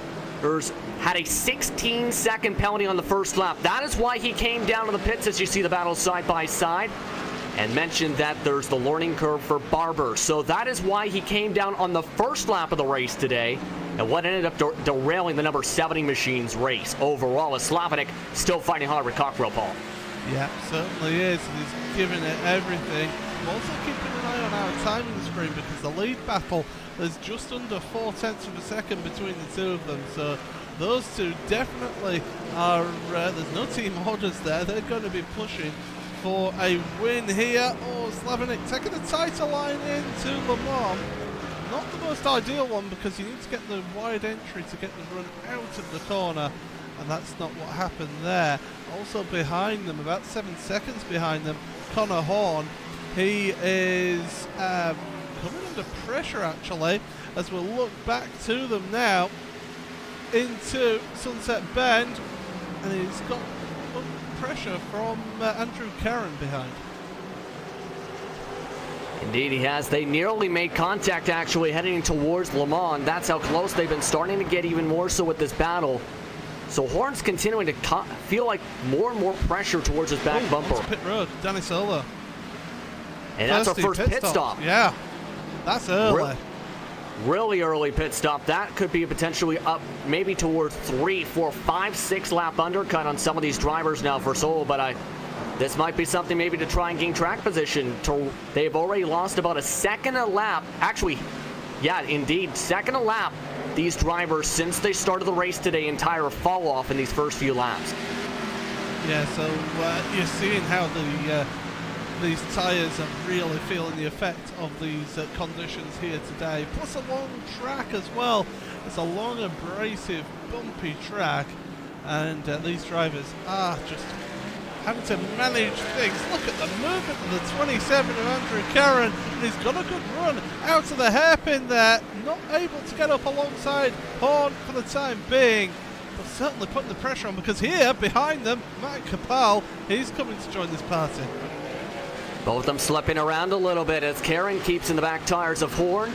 [SPEAKER 1] had a 16-second penalty on the first lap. That is why he came down to the pits, as you see the battle side by side, and mentioned that there's the learning curve for Barber. So that is why he came down on the first lap of the race today, and what ended up derailing the number 70 machine's race overall, is Slavinik still fighting hard with Cockrell, Paul.
[SPEAKER 2] Yeah, certainly is. He's giving it everything. I'm also keeping an eye on our timing screen, because the lead battle is just under 0.4 of a second between the two of them. So those two definitely are, there's no team orders there. They're going to be pushing for a win here. Oh, Slavinik taking the tighter line into Le Mans. Not the most ideal one, because you need to get the wide entry to get the run out of the corner, and that's not what happened there. Also behind them, about 7 seconds behind them, Connor Horn. He is coming under pressure, actually, as we'll look back to them now into Sunset Bend, and he's got pressure from Andrew Karen behind.
[SPEAKER 1] Indeed he has. They nearly made contact, actually, heading towards Le Mans. That's how close they've been starting to get, even more so with this battle. So Horn's continuing to feel like more and more pressure towards his back bumper.
[SPEAKER 2] Pit road, Danny Solo.
[SPEAKER 1] And that's our first pit stop.
[SPEAKER 2] Yeah, that's early.
[SPEAKER 1] Really early pit stop. That could be potentially up maybe towards 3, 4, 5, 6 lap undercut on some of these drivers now for Solo, but this might be something maybe to try and gain track position. They've already lost about a second a lap. Actually, yeah, indeed, second a lap, these drivers, since they started the race today, entire fall off in these first few laps.
[SPEAKER 2] Yeah, so you're seeing how these tyres are really feeling the effect of these conditions here today. Plus a long track as well. It's a long, abrasive, bumpy track, and these drivers are just having to manage things. Look at the movement of the 27 of Andrew Karen, and he's got a good run out of the hairpin there. Not able to get up alongside Horn for the time being, but certainly putting the pressure on, because here behind them, Matt Capel, he's coming to join this party.
[SPEAKER 1] Both of them slipping around a little bit as Karen keeps in the back tires of Horn.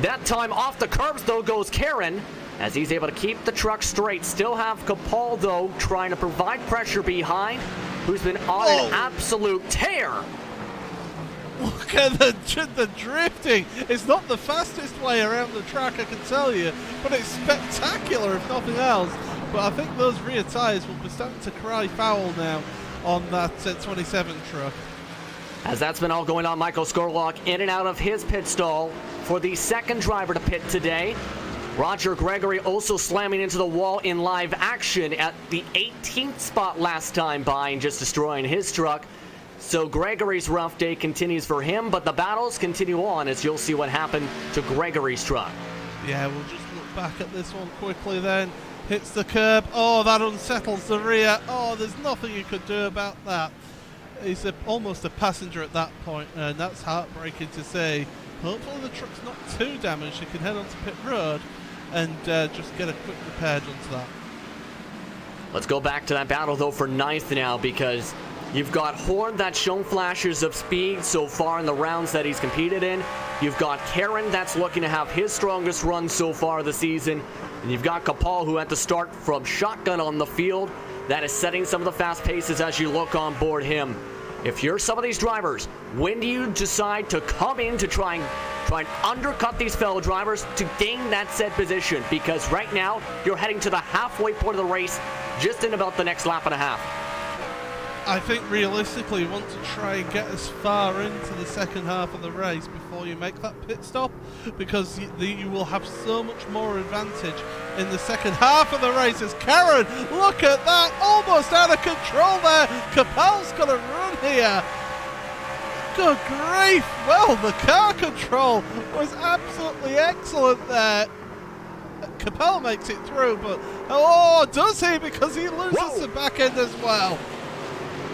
[SPEAKER 1] That time off the curbs, though, goes Karen, as he's able to keep the truck straight. Still have Capel, though, trying to provide pressure behind, who's been on an absolute tear.
[SPEAKER 2] Look at the drifting. It's not the fastest way around the track, I can tell you, but it's spectacular if nothing else. But I think those rear tyres will be starting to cry foul now on that 27 truck.
[SPEAKER 1] As that's been all going on, Michael Skurlock in and out of his pit stall for the second driver to pit today. Roger Gregory also slamming into the wall in live action at the 18th spot last time by and just destroying his truck. So Gregory's rough day continues for him, but the battles continue on as you'll see what happened to Gregory's truck.
[SPEAKER 2] Yeah, we'll just look back at this one quickly then. Hits the curb. Oh, that unsettles the rear. Oh, there's nothing you could do about that. He's almost a passenger at that point, and that's heartbreaking to see. Hopefully the truck's not too damaged. He can head onto pit road and just get a quick repair done to that.
[SPEAKER 1] Let's go back to that battle, though, for ninth now, because you've got Horn that's shown flashes of speed so far in the rounds that he's competed in. You've got Karen that's looking to have his strongest run so far this season. And you've got Kapal, who had to start from shotgun on the field. That is setting some of the fast paces as you look on board him. If you're some of these drivers, when do you decide to come in to try and undercut these fellow drivers to gain that set position? Because right now, you're heading to the halfway point of the race, just in about the next lap and a half.
[SPEAKER 2] I think realistically you want to try and get as far into the second half of the race before you make that pit stop, because you will have so much more advantage in the second half of the race. As Karen, look at that, almost out of control there. Kapal's got a run here. Good grief. Well, the car control was absolutely excellent there. Kapal makes it through, but oh, does he? Because he loses the back end as well.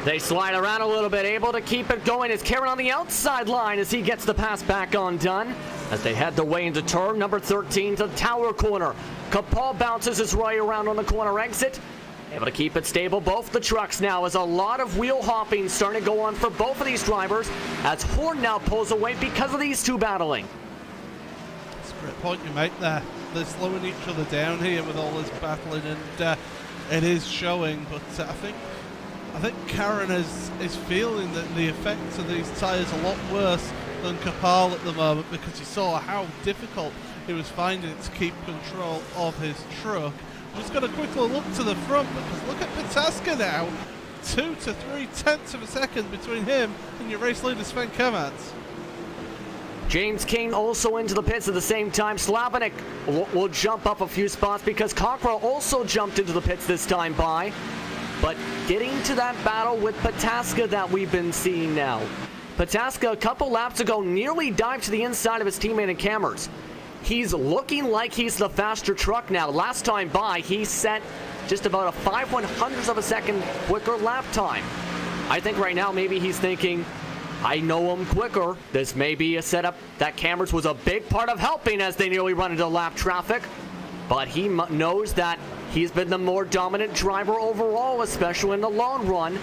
[SPEAKER 1] They slide around a little bit, able to keep it going as Karen on the outside line as he gets the pass back undone. As they head their way into turn number 13 to the tower corner. Kapal bounces his way around on the corner exit. Able to keep it stable, both the trucks now, as a lot of wheel hopping starting to go on for both of these drivers as Horn now pulls away because of these two battling.
[SPEAKER 2] That's a great point you make there. They're slowing each other down here with all this battling, and it is showing, but I think Karen is feeling that the effects of these tyres a lot worse than Kapal at the moment, because he saw how difficult he was finding it to keep control of his truck. I'm just going to quickly look to the front, because look at Pataska now. 2 to 3 tenths of a second between him and your race leader Sven Kamatz.
[SPEAKER 1] James King also into the pits at the same time. Slavinik will jump up a few spots because Cockrell also jumped into the pits this time by. But getting to that battle with Pataska that we've been seeing now. Pataska, a couple laps ago, nearly dived to the inside of his teammate in Cameras. He's looking like he's the faster truck now. Last time by, he set just about a 5/100th of a second quicker lap time. I think right now maybe he's thinking, I know him quicker. This may be a setup that Cameras was a big part of helping as they nearly run into lap traffic. But he knows that he's been the more dominant driver overall, especially in the long run.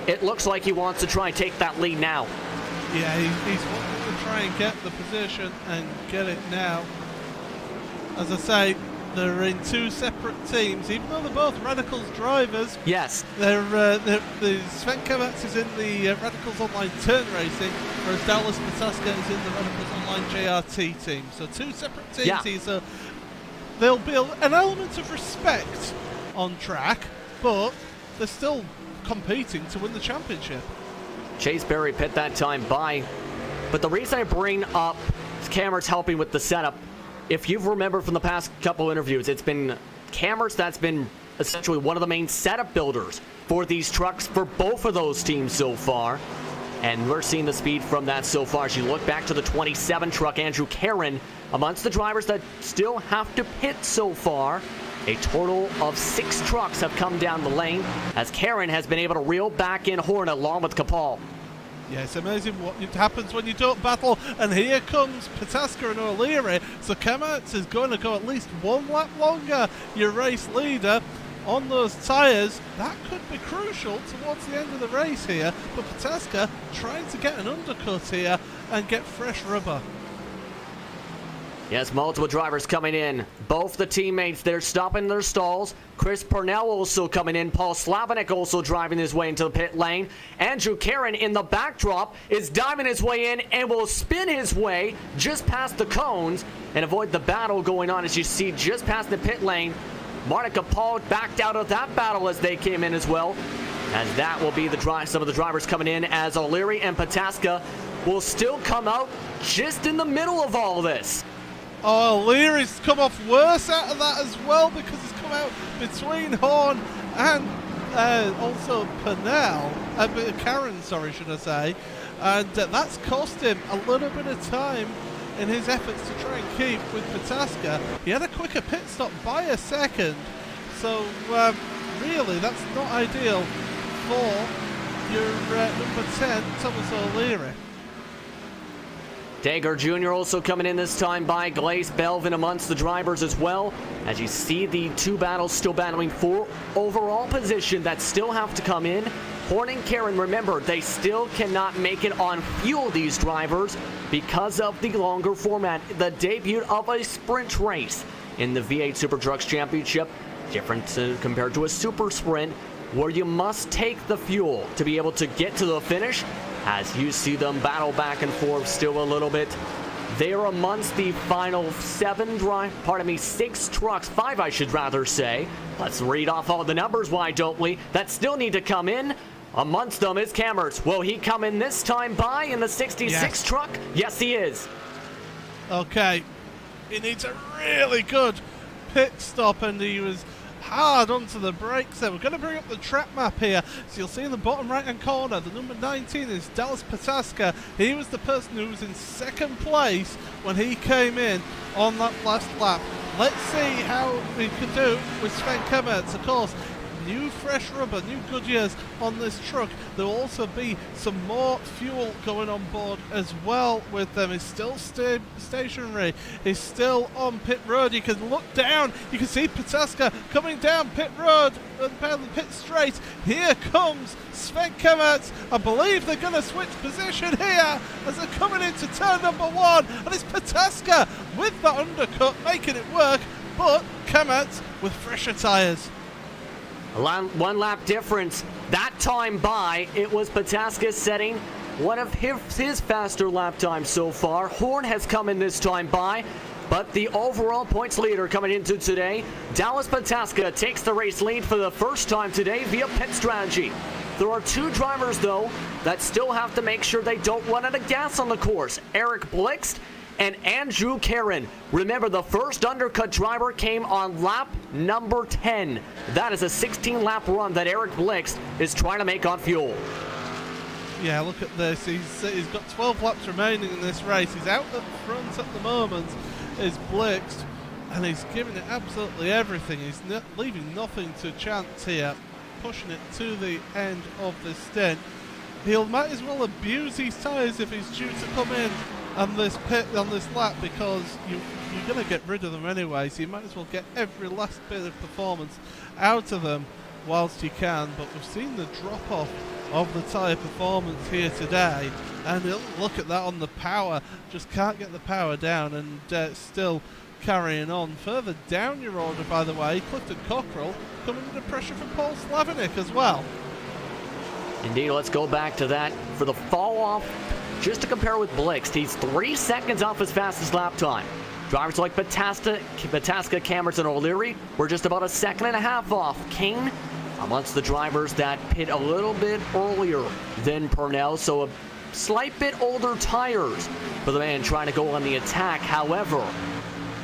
[SPEAKER 1] It looks like he wants to try and take that lead now.
[SPEAKER 2] Yeah, he's wanting to try and get the position and get it now. As I say, they're in two separate teams, even though they're both Radicals drivers.
[SPEAKER 1] Yes.
[SPEAKER 2] The Sven Kamatz is in the Radicals Online Turn Racing, whereas Dallas Pataska is in the Radicals Online JRT team. So two separate teams here. So there'll be an element of respect on track, but they're still competing to win the championship.
[SPEAKER 1] Chase Berry pit that time by. But the reason I bring up Cameras helping with the setup, if you've remembered from the past couple interviews, it's been Cameras that's been essentially one of the main setup builders for these trucks for both of those teams so far. And we're seeing the speed from that so far. As you look back to the 27 truck, Andrew Karen, amongst the drivers that still have to pit so far. A total of 6 trucks have come down the lane as Karen has been able to reel back in Horn along with Kapal.
[SPEAKER 2] Yeah, it's amazing what happens when you don't battle. And here comes Pataska and O'Leary. So Kamatz is going to go at least 1 lap longer, your race leader, on those tyres. That could be crucial towards the end of the race here. But Pataska trying to get an undercut here and get fresh rubber.
[SPEAKER 1] Yes, multiple drivers coming in. Both the teammates, they're stopping their stalls. Chris Purnell also coming in. Paul Slavinik also driving his way into the pit lane. Andrew Karen in the backdrop is diving his way in and will spin his way just past the cones and avoid the battle going on, as you see just past the pit lane. Monica Paul backed out of that battle as they came in as well. as that will be some of the drivers coming in, as O'Leary and Pataska will still come out just in the middle of all this.
[SPEAKER 2] Oh, Leary's come off worse out of that as well, because he's come out between Horn and also Karen, should I say. And that's cost him a little bit of time in his efforts to try and keep with Pataska. He had a quicker pit stop by a second, so really that's not ideal for your number 10, Thomas O'Leary.
[SPEAKER 1] Dager Jr. also coming in this time by Glaze Belvin amongst the drivers as well. As you see, the two battles still battling for overall position that still have to come in. Horn and Karen, remember, they still cannot make it on fuel, these drivers, because of the longer format. The debut of a sprint race in the V8 SuperTrucks Championship, different compared to a super sprint, where you must take the fuel to be able to get to the finish. As you see them battle back and forth still a little bit. They're amongst the final 6 trucks, 5 I should rather say. Let's read off all the numbers, why don't we, that still need to come in. Amongst them is Cammers. Will he come in this time by in the 66 truck? Yes, he is.
[SPEAKER 2] Okay, he needs a really good pit stop, and he was hard onto the brakes there. We're going to bring up the track map here. So you'll see in the bottom right hand corner, the number 19 is Dallas Pataska. He was the person who was in second place when he came in on that last lap. Let's see how we can do with Sven Kemmerts. Of course, new fresh rubber, new Goodyears on this truck. There will also be some more fuel going on board as well with them. He's still stationary. He's still on pit road. You can look down. You can see Pataska coming down pit road and down the pit straight. Here comes Sven Kemmerts. I believe they're going to switch position here as they're coming into turn number 1. And it's Pataska with the undercut making it work, but Kemmerts with fresher tyres.
[SPEAKER 1] One lap difference. That time by, it was Pataska setting one of his faster lap times so far. Horn has come in this time by, but the overall points leader coming into today, Dallas Pataska, takes the race lead for the first time today via pit strategy. There are 2 drivers, though, that still have to make sure they don't run out of gas on the course. Eric Blixt and Andrew Karen. Remember, the first undercut driver came on lap number 10. That is a 16-lap run that Eric Blixt is trying to make on fuel.
[SPEAKER 2] Yeah, look at this. He's got 12 laps remaining in this race. He's out at front at the moment, is Blixt, and he's giving it absolutely everything. He's leaving nothing to chance here, pushing it to the end of this stint. He might as well abuse his tyres if he's due to come in on this lap, because you're going to get rid of them anyway, so you might as well get every last bit of performance out of them whilst you can. But we've seen the drop off of the tyre performance here today, and look at that on the power, just can't get the power down, and still carrying on. Further down your order, by the way, Clifton Cockrell coming under pressure from Paul Slavinik as well.
[SPEAKER 1] Indeed, let's go back to that for the fall off. Just to compare with Blixt, he's 3 seconds off his fastest lap time. Drivers like Pataska, Cammers, and O'Leary were just about 1.5 seconds off. Kane amongst the drivers that pit a little bit earlier than Purnell, so a slight bit older tires for the man trying to go on the attack. However,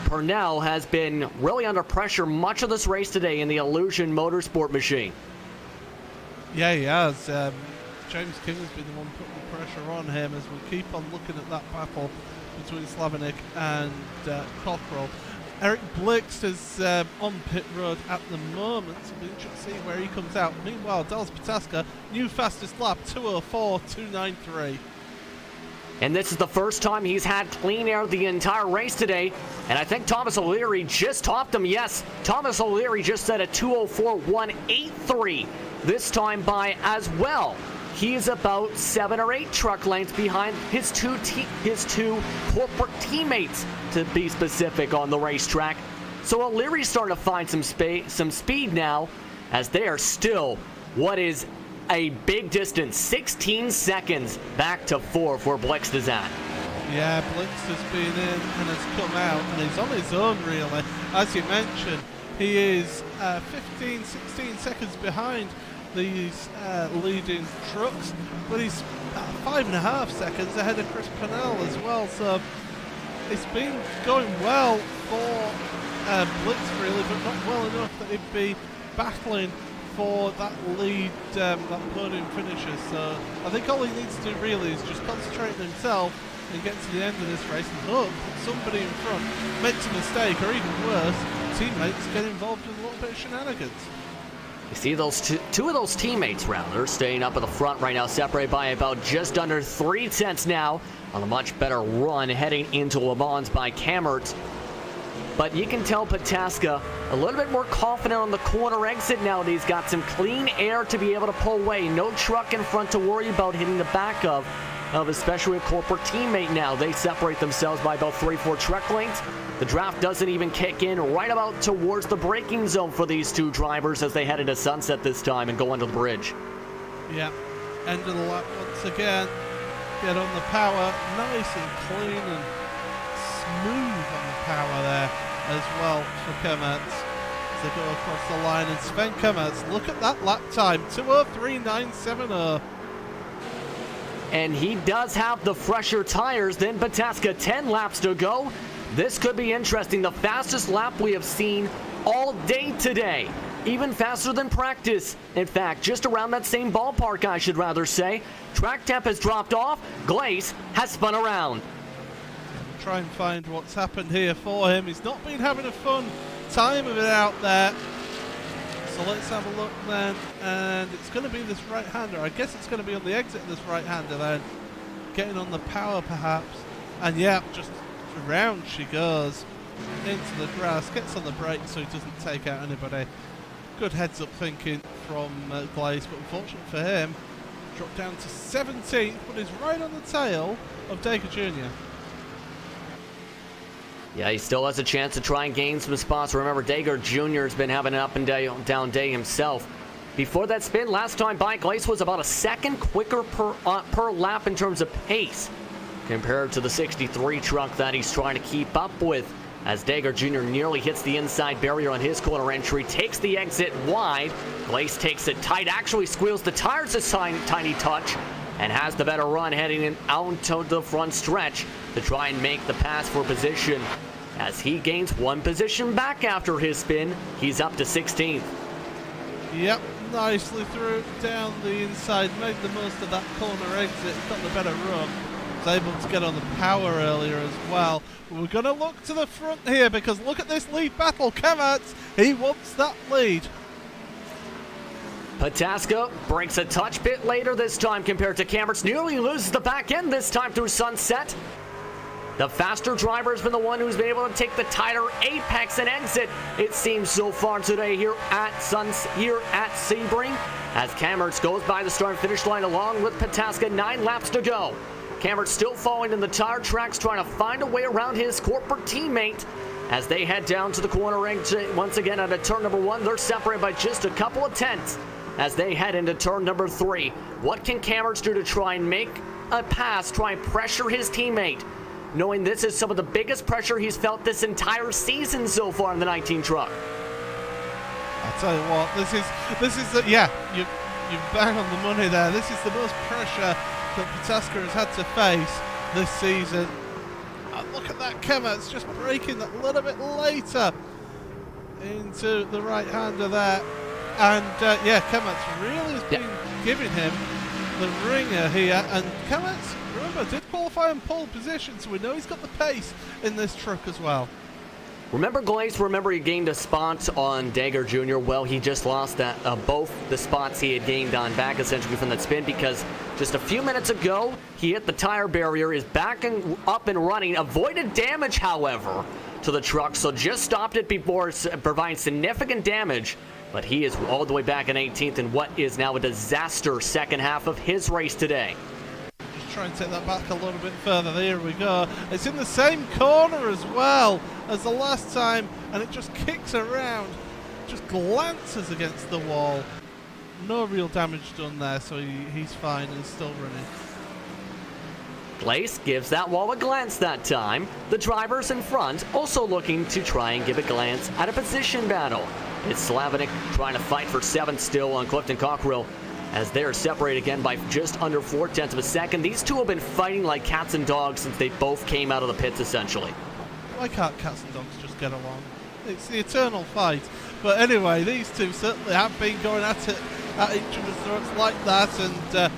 [SPEAKER 1] Purnell has been really under pressure much of this race today in the Illusion Motorsport machine.
[SPEAKER 2] Yeah, he has. James King has been the one putting the pressure on him as we keep on looking at that battle between Slavinik and Cockrell. Eric Blixt is on pit road at the moment, so we should see where he comes out. Meanwhile, Dallas Pataska, new fastest lap, 2:04.293.
[SPEAKER 1] And this is the first time he's had clean air the entire race today. And I think Thomas O'Leary just topped him. Yes, Thomas O'Leary just set a 2:04.183 this time by as well. He's about 7 or 8 truck lengths behind his two corporate teammates, to be specific, on the racetrack. So O'Leary's starting to find some speed now, as they are still what is a big distance, 16 seconds back to 4th where Blixt is at.
[SPEAKER 2] Yeah, Blixt has been in and has come out, and he's on his own really. As you mentioned, he is 15, 16 seconds behind these leading trucks, but he's 5.5 seconds ahead of Chris Pennell as well, so it's been going well for Blitz really, but not well enough that he'd be battling for that lead, that podium finisher. So I think all he needs to do really is just concentrate on himself and get to the end of this race and hope that somebody in front makes a mistake, or even worse, teammates get involved in a little bit of shenanigans.
[SPEAKER 1] You see those two of those teammates, rather, staying up at the front right now, separated by about just under 3 tenths now on a much better run heading into Le Mans by Camert. But you can tell Pataska a little bit more confident on the corner exit now that he's got some clean air to be able to pull away. No truck in front to worry about hitting the back of especially a corporate teammate now. They separate themselves by about 3-4 truck lengths. The draft doesn't even kick in right about towards the braking zone for these two drivers as they head into sunset this time and go under the bridge. Yeah,
[SPEAKER 2] end of the lap once again. Get on the power, nice and clean and smooth on the power there as well for Camert as they go across the line. And Sven Camert, look at that lap time, 2:03.970.
[SPEAKER 1] And he does have the fresher tires than Pataska. 10 laps to go. This could be interesting. The fastest lap we have seen all day today. Even faster than practice. In fact, just around that same ballpark, I should rather say. Track temp has dropped off. Glace has spun around.
[SPEAKER 2] Try and find what's happened here for him. He's not been having a fun time of it out there. So let's have a look then, and it's going to be this right-hander. I guess it's going to be on the exit of this right-hander then. Getting on the power perhaps. And yeah, just around she goes into the grass, gets on the brake so he doesn't take out anybody. Good heads-up thinking from Glace, but unfortunate for him, dropped down to 17th, but is right on the tail of Dacre Jr.
[SPEAKER 1] Yeah, he still has a chance to try and gain some spots. Remember, Dacre Jr. has been having an up and down day himself. Before that spin, last time by, Glace was about a second quicker per lap in terms of pace compared to the 63 truck that he's trying to keep up with. As Dacre Jr. nearly hits the inside barrier on his corner entry, takes the exit wide. Glace takes it tight, actually squeals the tires a tiny touch, and has the better run heading in out to the front stretch to try and make the pass for position. As he gains one position back after his spin, he's up to 16th.
[SPEAKER 2] Yep, nicely through down the inside, made the most of that corner exit, got the better run. Was able to get on the power earlier as well. We're going to look to the front here because look at this lead battle. Camert, he wants that lead.
[SPEAKER 1] Pataska breaks a touch bit later this time compared to Camert. Nearly loses the back end this time through sunset. The faster driver has been the one who's been able to take the tighter apex and exit, it seems so far today here at Sebring. As Camert goes by the start and finish line along with Pataska, 9 laps to go. Camert still falling in the tire tracks, trying to find a way around his corporate teammate. As they head down to the corner exit once again out of turn number 1, they're separated by just a couple of tenths as they head into turn number 3. What can Camert do to try and make a pass, try and pressure his teammate, knowing this is some of the biggest pressure he's felt this entire season so far in the 19 truck?
[SPEAKER 2] I'll tell you what, this is yeah, you bang on the money there. This is the most pressure that Pataska has had to face this season. Look at that, Camert's just braking that little bit later into the right-hander there. And yeah, Camert's really has been giving him the ringer here. And Camert's, remember, did qualify in pole position, so we know he's got the pace in this truck as well.
[SPEAKER 1] Remember Glace, remember he gained a spot on Dacre Jr. Well, he just lost that both the spots he had gained on back essentially from that spin because just a few minutes ago, he hit the tire barrier, is back and up and running, avoided damage, however, to the truck, so just stopped it before providing significant damage, but he is all the way back in 18th in what is now a disaster second half of his race today.
[SPEAKER 2] Try and take that back a little bit further. There we go. It's in the same corner as well as the last time, and it just kicks around, just glances against the wall. No real damage done there, so he's fine and still running.
[SPEAKER 1] Glace gives that wall a glance that time. The drivers in front also looking to try and give a glance at a position battle. It's Slavinik trying to fight for 7th still on Clifton Cockrell, as they're separated again by just under 0.4 of a second. These two have been fighting like cats and dogs since they both came out of the pits, essentially.
[SPEAKER 2] Why can't cats and dogs just get along? It's the eternal fight. But anyway, these two certainly have been going at it at each other's throats like that, and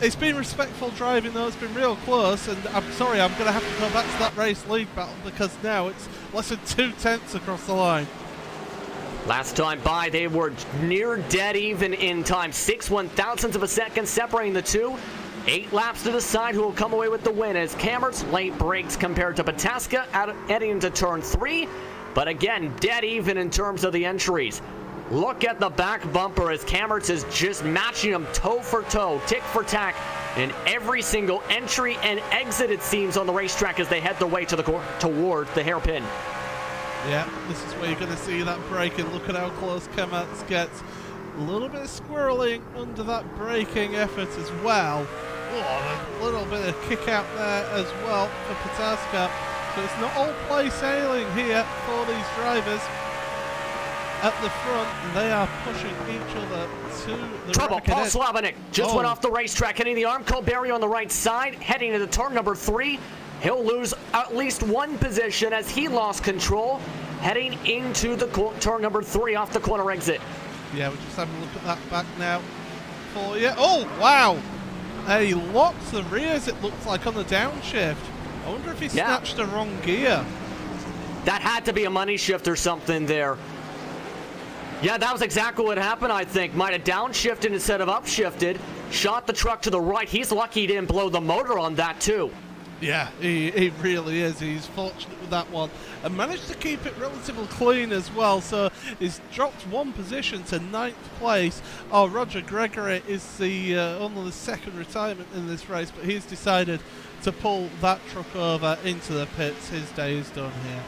[SPEAKER 2] it's been respectful driving though. It's been real close, and I'm sorry, I'm going to have to go back to that race lead battle because now it's less than 0.2 across the line.
[SPEAKER 1] Last time by, they were near dead even in time. 6/1000 of a second separating the two. 8 laps to decide who will come away with the win as Kammert's late brakes compared to Pataska heading into turn 3. But again, dead even in terms of the entries. Look at the back bumper as Kammert's is just matching them toe for toe, tick for tack, in every single entry and exit, it seems, on the racetrack as they head their way to toward the hairpin.
[SPEAKER 2] Yeah, this is where you're going to see that braking. Look at how close Kammert's gets. A little bit of squirreling under that braking effort as well. Oh, a little bit of kick out there as well for Pataska. So it's not all play sailing here for these drivers. At the front, they are pushing each other to the
[SPEAKER 1] trouble. Paul
[SPEAKER 2] edge.
[SPEAKER 1] Slavinik just went off the racetrack, hitting the Armco barrier on the right side, heading into turn number 3. He'll lose at least one position as he lost control, heading into the turn number 3 off the corner exit.
[SPEAKER 2] Yeah, we're just having a look at that back now for you. Oh, wow! He locks the rears, it looks like, on the downshift. I wonder if he snatched the wrong gear.
[SPEAKER 1] That had to be a money shift or something there. Yeah, that was exactly what happened, I think. Might have downshifted instead of upshifted. Shot the truck to the right. He's lucky he didn't blow the motor on that, too.
[SPEAKER 2] Yeah, he really is. He's fortunate with that one. And managed to keep it relatively clean as well. So he's dropped one position to 9th place. Oh, Roger Gregory is the only the second retirement in this race, but he's decided to pull that truck over into the pits. His day is done here.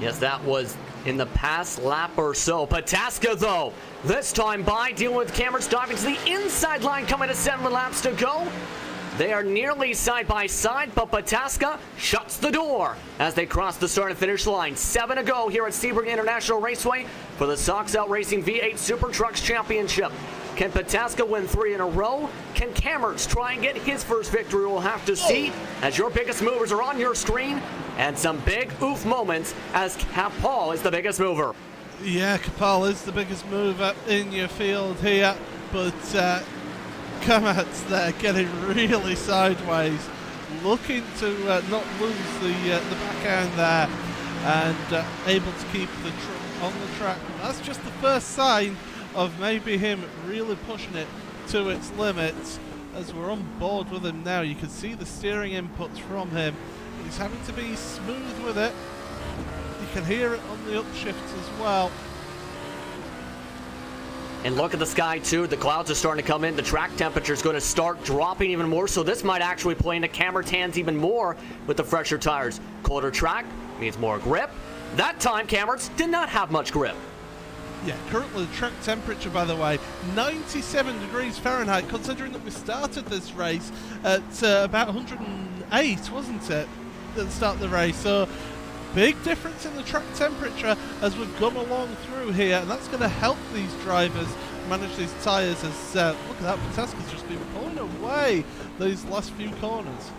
[SPEAKER 1] Yes, that was in the past lap or so. Pataska, though, this time by, dealing with Kammert's diving to the inside line, coming to 7 laps to go. They are nearly side by side, but Pataska shuts the door as they cross the start and finish line. 7 to go here at Sebring International Raceway for the Sox Out Racing V8 SuperTrucks Championship. Can Pataska win 3 in a row? Can Kammert's try and get his first victory? We'll have to see as your biggest movers are on your screen, and some big oof moments as Kapal is the biggest mover.
[SPEAKER 2] Yeah, Kapal is the biggest mover in your field here, but Kammert's there getting really sideways, looking to not lose the backhand there, and able to keep the truck on the track. That's just the first sign of maybe him really pushing it to its limits. As we're on board with him now, you can see the steering inputs from him. He's having to be smooth with it. You can hear it on the upshifts as well.
[SPEAKER 1] And look at the sky, too. The clouds are starting to come in. The track temperature is going to start dropping even more, so this might actually play into Kammert's hands even more with the fresher tires. Colder track means more grip. That time, Kammert's did not have much grip.
[SPEAKER 2] Yeah, currently the track temperature, by the way, 97 degrees Fahrenheit, considering that we started this race at about 108, wasn't it, at the start of the race? So, big difference in the track temperature as we've gone along through here, and that's going to help these drivers manage these tyres as, look at that, Pataska's just been pulling away these last few corners.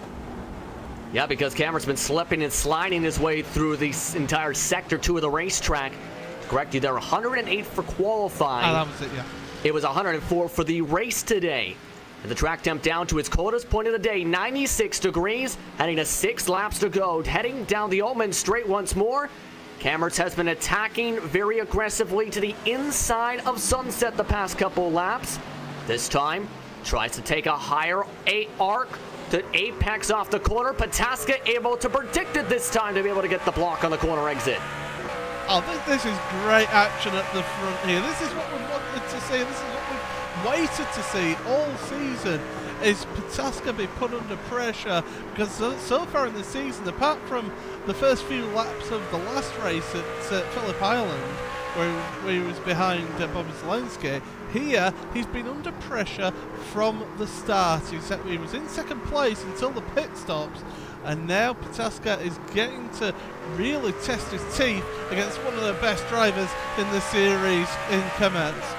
[SPEAKER 1] Yeah, because Kammert's been slipping and sliding his way through the entire sector 2 of the racetrack. Correct you there, 108 for qualifying.
[SPEAKER 2] Oh, that was it, yeah.
[SPEAKER 1] It was 104 for the race today. And the track temp down to its coldest point of the day, 96 degrees, heading to 6 laps to go. Heading down the Ullman straight once more. Kammert's has been attacking very aggressively to the inside of Sunset the past couple laps. This time, tries to take a higher arc to apex off the corner. Pataska able to predict it this time to be able to get the block on the corner exit.
[SPEAKER 2] Oh, this is great action at the front here. This is what we wanted to see. This is what we've waited to see all season, is Pataska be put under pressure, because so far in the season, apart from the first few laps of the last race at Phillip Island, where he was behind Bobby Zelensky, here he's been under pressure from the start. He was in second place until the pit stops, and now Pataska is getting to really test his teeth against one of the best drivers in the series in Kamats.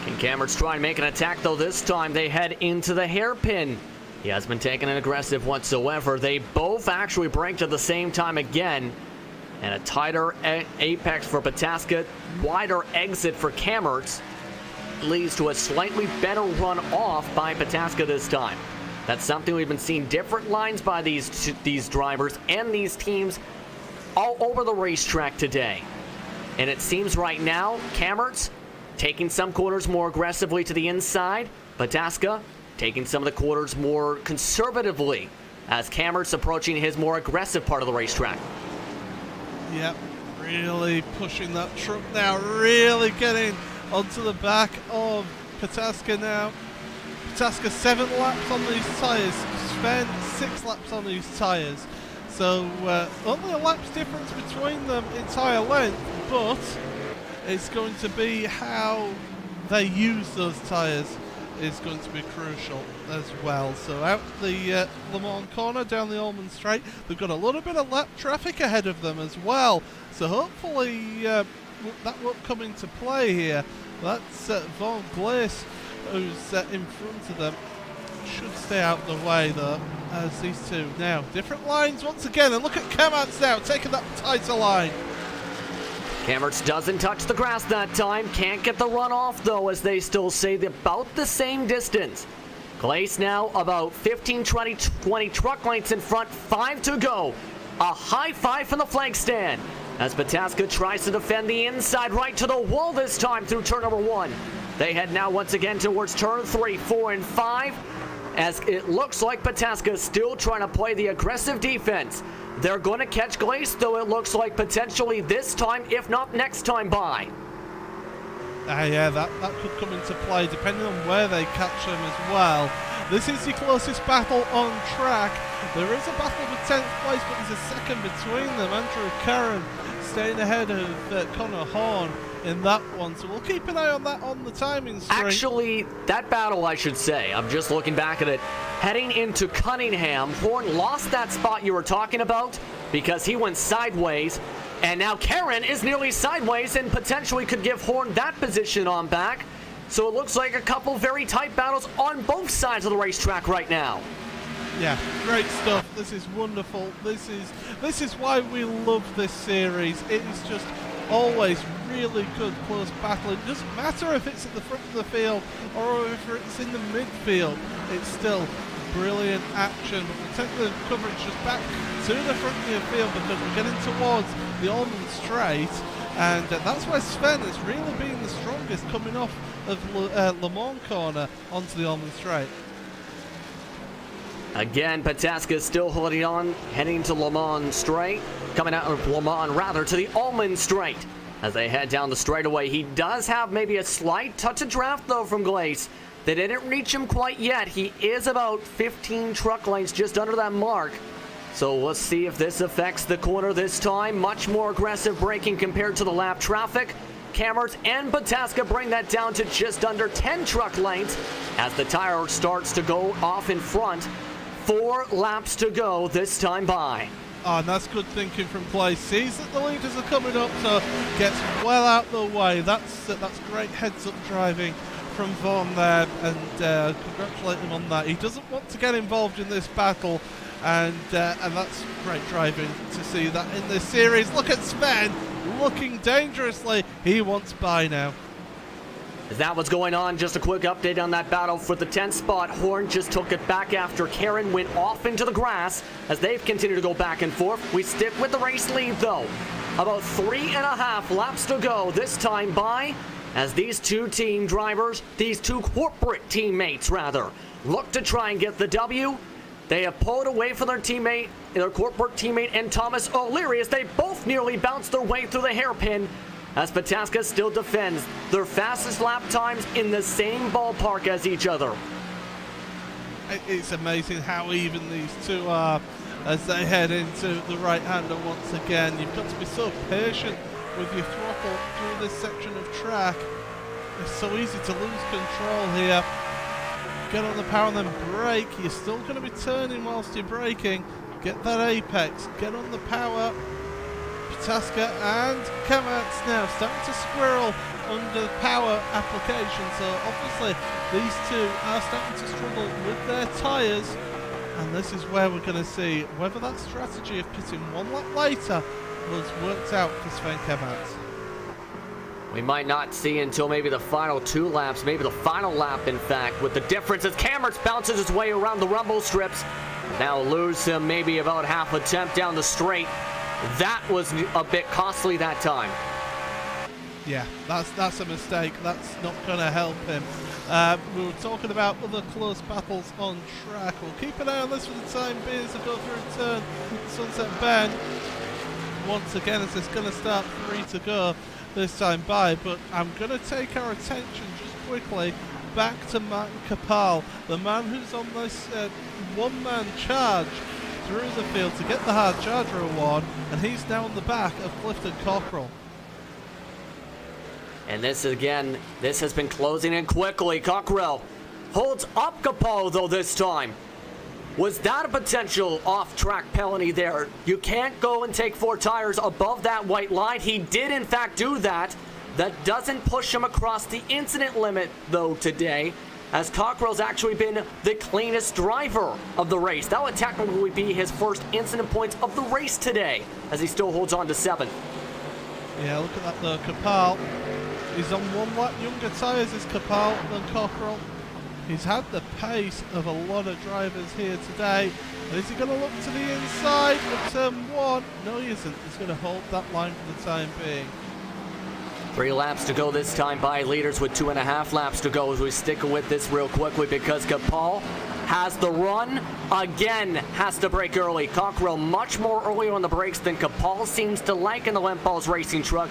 [SPEAKER 1] Can Cameron's try and make an attack, though this time they head into the hairpin. He hasn't been taking an aggressive whatsoever. They both actually braked at the same time again. And a tighter apex for Pataska, wider exit for Camerts, leads to a slightly better run off by Pataska this time. That's something we've been seeing different lines by these drivers and these teams all over the racetrack today. And it seems right now, Camerts taking some corners more aggressively to the inside. Pataska taking some of the corners more conservatively as Camerts approaching his more aggressive part of the racetrack.
[SPEAKER 2] Yep, really pushing that truck now, really getting onto the back of Pataska now. Pataska 7 laps on these tyres, Sven 6 laps on these tyres. So only a lap's difference between them entire length, but it's going to be how they use those tyres is going to be crucial as well. So out the Le Mans corner, down the Almond Straight, they've got a little bit of lap traffic ahead of them as well. So hopefully that won't come into play here. That's Von Glace who's in front of them. Should stay out of the way though, as these two now different lines once again. And look at Kamats now taking that tighter line.
[SPEAKER 1] Camerts doesn't touch the grass that time. Can't get the run off, though, as they still say about the same distance. Glace now about 15, 20 truck lengths in front. 5 to go. A high five from the flag stand as Pataska tries to defend the inside right to the wall this time through turn number 1. They head now once again towards turn 3, 4, and 5 as it looks like Pataska is still trying to play the aggressive defense. They're going to catch Glace, though it looks like potentially this time, if not next time by.
[SPEAKER 2] Yeah, that could come into play depending on where they catch them as well. This is the closest battle on track. There is a battle for 10th place, but there's a second between them. Andrew Curran staying ahead of Connor Horn in that one, so we'll keep an eye on that on the timing screen.
[SPEAKER 1] Actually, that battle, I should say, I'm just looking back at it. Heading into Cunningham, Horn lost that spot you were talking about because he went sideways, and now Karen is nearly sideways and potentially could give Horn that position on back. So it looks like a couple very tight battles on both sides of the racetrack right now.
[SPEAKER 2] Yeah, great stuff. This is wonderful. This is why we love this series. It is just always really good close battle. It doesn't matter if it's at the front of the field or if it's in the midfield. It's still brilliant action. But we'll take the coverage just back to the front of the field because we're getting towards the Almond Straight, and that's where Sven has really been the strongest, coming off of Le Mans corner onto the Almond Straight.
[SPEAKER 1] Again, Pataska still holding on, heading to Le Mans Straight, coming out of Le Mans rather to the Almond Straight. As they head down the straightaway, he does have maybe a slight touch of draft though from Glace. They didn't reach him quite yet. He is about 15 truck lengths just under that mark. So let's see if this affects the corner this time. Much more aggressive braking compared to the lap traffic. Camerts and Pataska bring that down to just under 10 truck lengths as the tire starts to go off in front. 4 laps to go this time by.
[SPEAKER 2] Oh, and that's good thinking from Glace. Sees that the leaders are coming up, so gets well out the way. That's great heads-up driving from Vaughan there, and congratulate him on that. He doesn't want to get involved in this battle, and that's great driving to see that in this series. Look at Sven looking dangerously. He wants by now.
[SPEAKER 1] As that was going on, just a quick update on that battle for the 10th spot. Horn just took it back after Karen went off into the grass as they've continued to go back and forth. We stick with the race lead though. About 3.5 laps to go this time by as these two team drivers, these two corporate teammates rather, look to try and get the W. They have pulled away from their teammate, their corporate teammate, and Thomas O'Leary as they both nearly bounced their way through the hairpin. As Pataska still defends their fastest lap times in the same ballpark as each other.
[SPEAKER 2] It's amazing how even these two are as they head into the right-hander once again. You've got to be so patient with your throttle through this section of track. It's so easy to lose control here. get on the power and then brake. You're still going to be turning whilst you're braking. Get that apex, get on the power. Pataska and Kamatz now starting to squirrel under power application. So obviously these two are starting to struggle with their tyres. And this is where we're going to see whether that strategy of pitting one lap later was worked out for Sven Kamatz.
[SPEAKER 1] We might not see until maybe the final 2 laps, maybe the final lap, in fact, with the difference as Kamatz bounces his way around the rumble strips. Now lose him maybe about half a temp down the straight. That was a bit costly that time.
[SPEAKER 2] Yeah, that's a mistake. That's not going to help him. We were talking about other close battles on track. We'll keep an eye on this for the time being as we go through turn Sunset Bend. Once again, as it's going to start 3 to go this time by, but I'm going to take our attention just quickly back to Martin Kapal, the man who's on this one-man charge through the field to get the Hard Charger Award, and he's now on the back of Clifton Cockrell.
[SPEAKER 1] And this again, this has been closing in quickly. Cockrell holds up Kapal though this time. Was that a potential off-track penalty there? You can't go and take 4 tires above that white line. He did in fact do that. That doesn't push him across the incident limit though today, as Cockrell's actually been the cleanest driver of the race. That would technically be his first incident points of the race today, as he still holds on to 7th.
[SPEAKER 2] Yeah, look at that though. Kapal, he's on 1 lap younger tyres as Kapal than Cockrell. He's had the pace of a lot of drivers here today. And is he going to look to the inside of turn 1? No, he isn't. He's going to hold that line for the time being.
[SPEAKER 1] 3 laps to go this time by leaders with 2.5 laps to go as we stick with this real quickly because Kapal has the run. Again, has to brake early. Cockrell much more early on the brakes than Kapal seems to like in the Lempal's racing truck.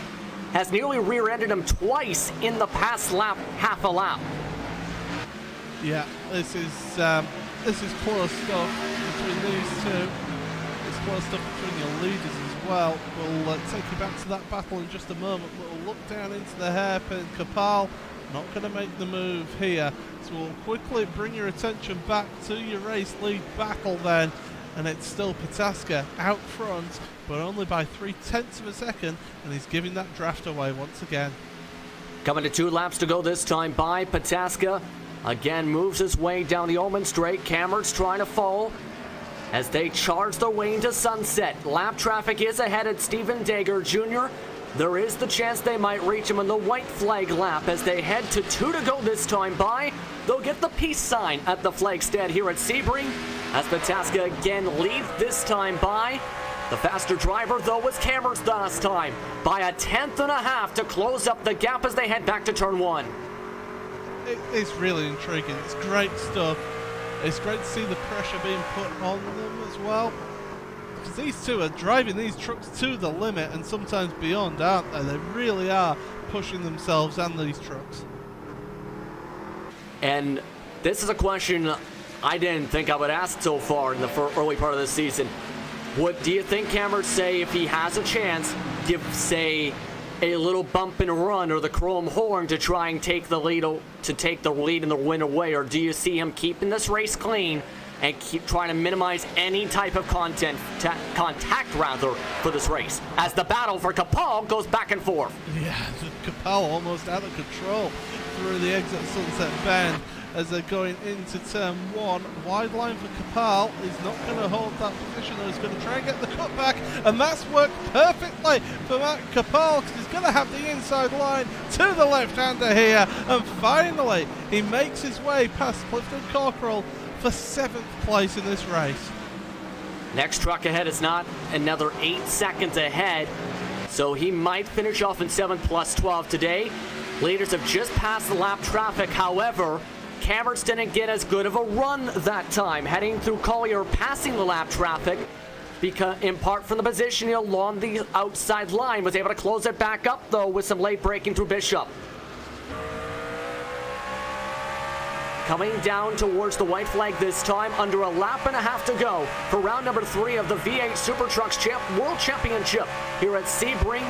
[SPEAKER 1] Has nearly rear-ended him twice in the past lap, half a lap.
[SPEAKER 2] Yeah, this is close stuff between these two. It's close stuff between your leaders as well. We'll take you back to that battle in just a moment. We'll look down into the hairpin. Kapal not going to make the move here. So we'll quickly bring your attention back to your race lead battle then. And it's still Pataska out front, but only by 0.3 of a second. And he's giving that draft away once again.
[SPEAKER 1] Coming to 2 laps to go this time by Pataska. Again, moves his way down the Omen Straight. Kamatz trying to follow as they charge their way into Sunset. Lap traffic is ahead at Stephen Dager Jr. There is the chance they might reach him in the white flag lap as they head to 2 to go this time by. They'll get the peace sign at the flagstead here at Sebring as Pataska again leads this time by. The faster driver, though, was Kamatz last time by 1/10 and a half to close up the gap as they head back to turn 1.
[SPEAKER 2] It's really intriguing. It's great stuff. It's great to see the pressure being put on them as well. Because these two are driving these trucks to the limit and sometimes beyond, aren't they? They really are pushing themselves and these trucks.
[SPEAKER 1] And this is a question I didn't think I would ask so far in the early part of the season. What do you think Kamatz say if he has a chance, give, say, a little bump and run or the chrome horn to try and take the lead and the win away, or do you see him keeping this race clean and keep trying to minimize any type of contact for this race as the battle for Kapal goes back and forth?
[SPEAKER 2] Yeah, Kapal almost out of control through the exit Sunset Bend as they're going into turn 1. Wide line for Kapal. He's not going to hold that position though. He's going to try and get the cutback, and that's worked perfectly for Matt Kapal because he's going to have the inside line to the left-hander here, and finally he makes his way past Clifton Cockrell for 7th place in this race.
[SPEAKER 1] Next truck ahead is not another 8 seconds ahead, so he might finish off in 7th plus 12 today. Leaders have just passed the lap traffic, however, Kamatz didn't get as good of a run that time, heading through Collier, passing the lap traffic, because in part from the position along the outside line, was able to close it back up though with some late braking through Bishop. Coming down towards the white flag this time, under a lap and a half to go for round number 3 of the V8 SuperTrucks World Championship here at Sebring.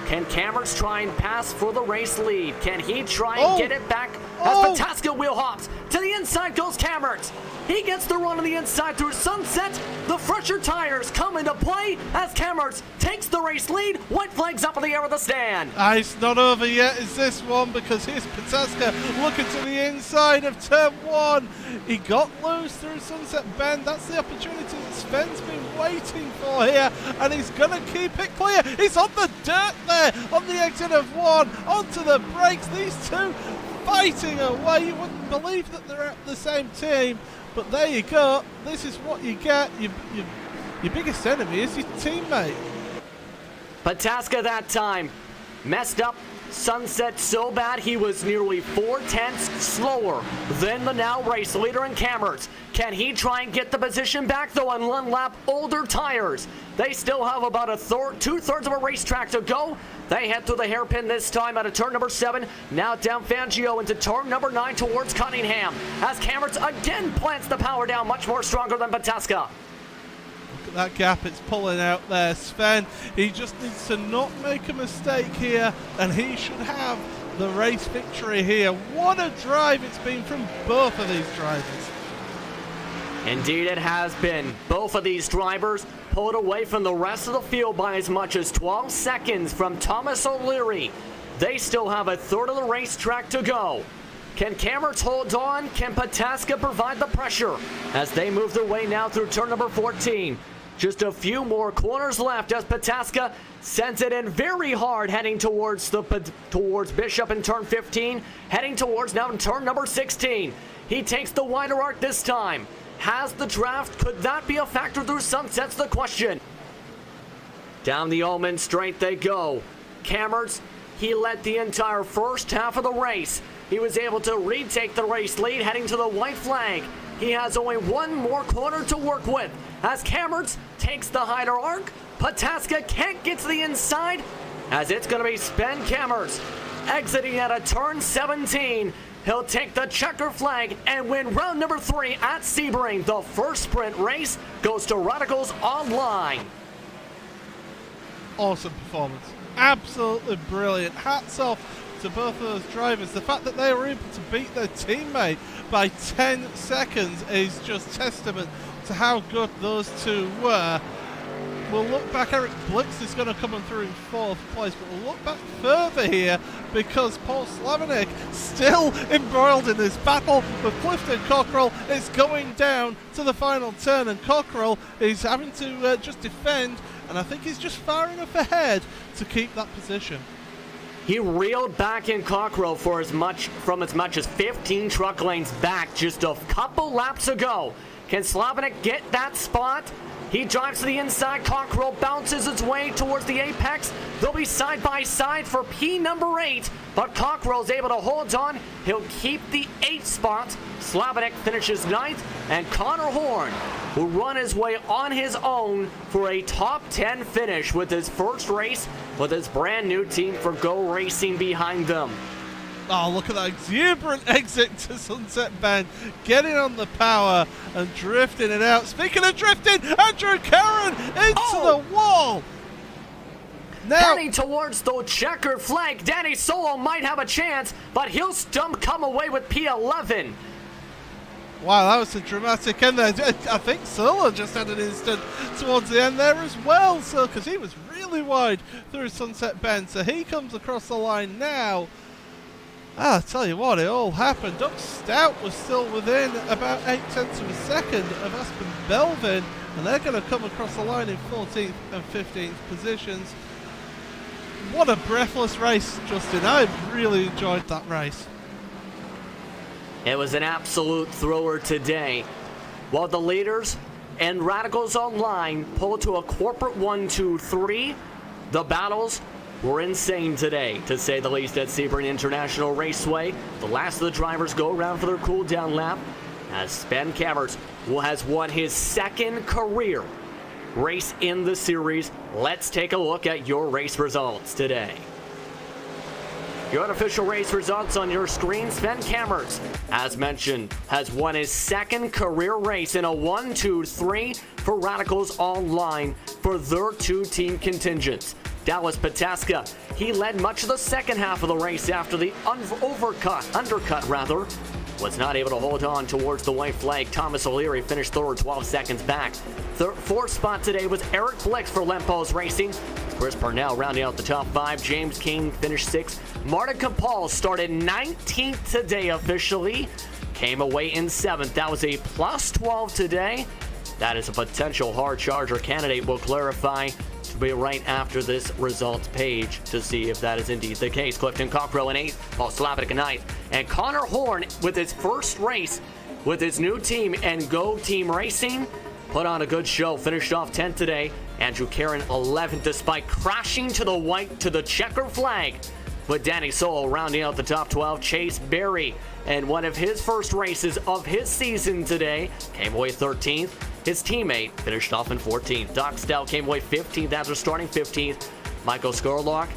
[SPEAKER 1] Can Cameras try and pass for the race lead? Can he try and get it back as Pataska wheel hops? To the inside goes Cameras. He gets the run on the inside through Sunset. The fresher tires come into play as Cameras takes the race lead. White flags up in the air of the stand.
[SPEAKER 2] It's not over yet, is this one, because here's Pataska looking to the inside of turn 1. He got loose through Sunset Bend. That's the opportunity that Sven's been waiting for here, and he's going to keep it clear. He's on the dirt there on the exit of 1, onto the brakes. These two fighting away. You wouldn't believe that they're at the same team. But there you go. This is what you get. Your biggest enemy is your teammate.
[SPEAKER 1] Pataska that time messed up Sunset so bad he was nearly 4/10 slower than the now race leader in Cameras. Can he try and get the position back though on one lap older tires? They still have about two-thirds of a racetrack to go. They head through the hairpin this time out of turn number 7. Now down Fangio into turn number 9 towards Cunningham. As Cameras again plants the power down, much more stronger than Pataska.
[SPEAKER 2] Look at that gap it's pulling out there. Sven, he just needs to not make a mistake here, and he should have the race victory here. What a drive it's been from both of these drivers.
[SPEAKER 1] Indeed it has been. Both of these drivers pulled away from the rest of the field by as much as 12 seconds from Thomas O'Leary. They still have a third of the racetrack to go. Can Cameras hold on? Can Pataska provide the pressure as they move their way now through turn number 14? Just a few more corners left as Pataska sends it in very hard, heading towards Bishop in turn 15, heading towards now in turn number 16. He takes the wider arc this time. Has the draft? Could that be a factor through Sunset's the question? Down the Ullman straight they go. Cameras, he led the entire first half of the race. He was able to retake the race lead, heading to the white flag. He has only one more corner to work with. As Cameras takes the wider arc, Pataska can't get to the inside, as it's going to be Sven Cameras exiting at a turn 17. He'll take the checker flag and win round number 3 at Sebring. The first sprint race goes to Radicals Online.
[SPEAKER 2] Awesome performance. Absolutely brilliant. Hats off to both of those drivers. The fact that they were able to beat their teammate by 10 seconds is just testament to how good those two were. We'll look back. Eric Blix is going to come through in 4th place, but we'll look back further here because Paul Slavinik still embroiled in this battle with Clifton Cockrell. It's going down to the final turn, and Cockrell is having to just defend, and I think he's just far enough ahead to keep that position.
[SPEAKER 1] He reeled back in Cockrell from as much as 15 truck lanes back just a couple laps ago. Can Slavinik get that spot? He drives to the inside. Cockrell bounces his way towards the apex. They'll be side by side for P number 8, but Cockrell's able to hold on. He'll keep the 8th spot. Slavinik finishes 9th, and Connor Horn will run his way on his own for a top 10 finish with his first race with his brand new team for Go Racing behind them.
[SPEAKER 2] Oh, look at that exuberant exit to Sunset Bend, getting on the power and drifting it out. Speaking of drifting, Andrew Curran into the wall. Now,
[SPEAKER 1] heading towards the checkered flag. Danny Solo might have a chance, but he'll come away with P11.
[SPEAKER 2] Wow, that was a dramatic end there. I think Solo just had an instant towards the end there as well, so because he was really wide through Sunset Bend. So he comes across the line now. I'll tell you what, it all happened. Doug Stout was still within about 0.8 of a second of Aspen Belvin, and they're going to come across the line in 14th and 15th positions. What a breathless race, Justin. I really enjoyed that race.
[SPEAKER 1] It was an absolute thrower today. While the leaders and Radicals Online pulled to a corporate 1-2-3, the battles were insane today, to say the least, at Sebring International Raceway. The last of the drivers go around for their cool-down lap as Sven Cameras has won his 2nd career race in the series. Let's take a look at your race results today. Your unofficial race results on your screen. Sven Cameras, as mentioned, has won his 2nd career race in a 1-2-3 for Radicals Online for their 2-team contingents. Dallas Pataska, He led much of the second half of the race after the undercut, was not able to hold on towards the white flag. Thomas O'Leary finished third, 12 seconds back. Fourth spot today was Eric Blix for Lempos Racing. Chris Parnell rounding out the top 5. James King finished 6th. Martin Kapal started 19th today officially. Came away in 7th. That was a plus 12 today. That is a potential hard charger candidate. We'll clarify to be right after this results page to see if that is indeed the case. Clifton Cockrow in 8th, Paul Slavic in 9th, and Connor Horn with his first race with his new team and Go Team Racing put on a good show. Finished off 10th today. Andrew Caron 11th despite crashing to the checker flag. With Danny Solo rounding out the top 12. Chase Berry and one of his first races of his season today came away 13th. His teammate finished off in 14th. Doc Stout came away 15th after starting 15th. Michael Skurlock,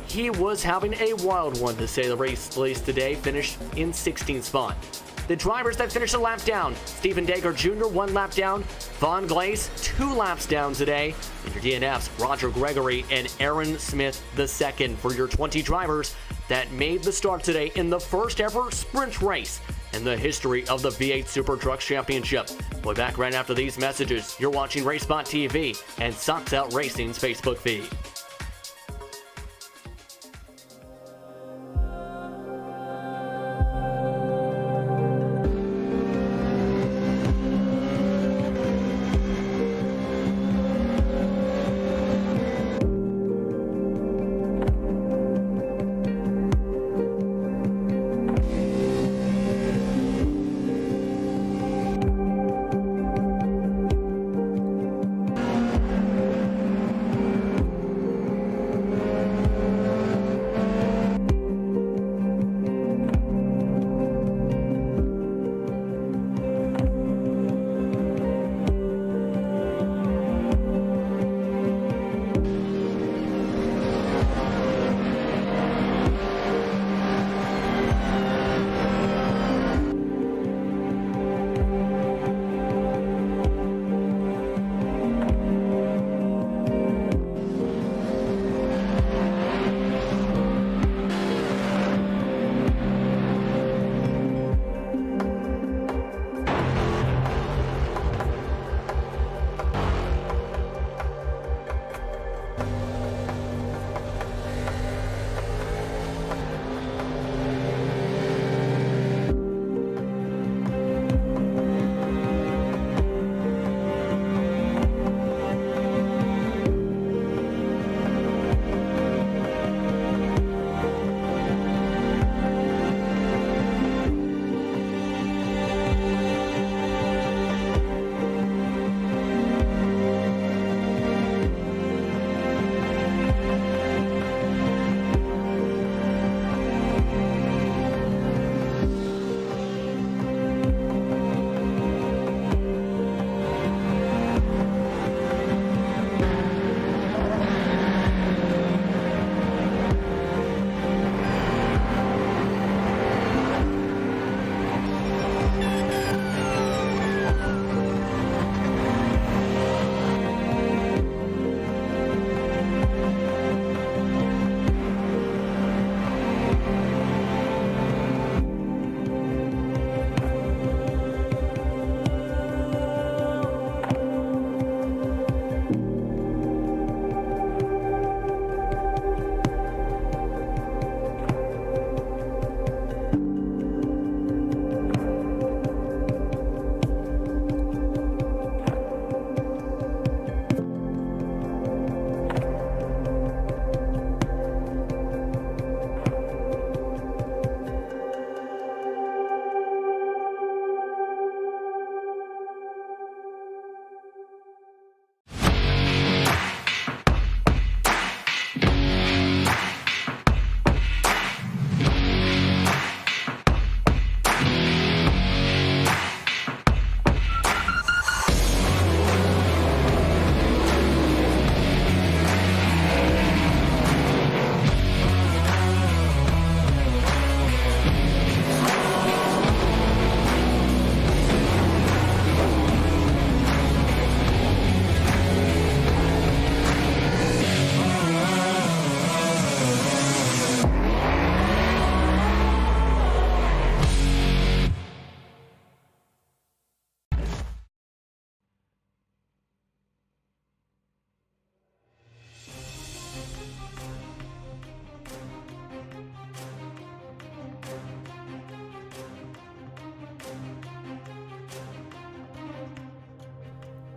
[SPEAKER 1] he was having a wild one to say the least today, finished in 16th spot. The drivers that finished a lap down: Stephen Dager Jr., 1 lap down. Vaughn Glaze, 2 laps down today. And your DNFs, Roger Gregory and Aaron Smith II for your 20 drivers that made the start today in the first ever sprint race in the history of the V8 SuperTrucks Championship. We'll be back right after these messages. You're watching RaceBot TV and Sox Out Racing's Facebook feed.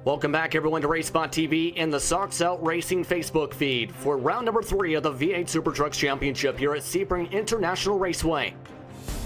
[SPEAKER 1] Welcome back, everyone, to RaceSpot TV and the Socks Out Racing Facebook feed for round number 3 of the V8 SuperTrucks Championship here at Sebring International Raceway.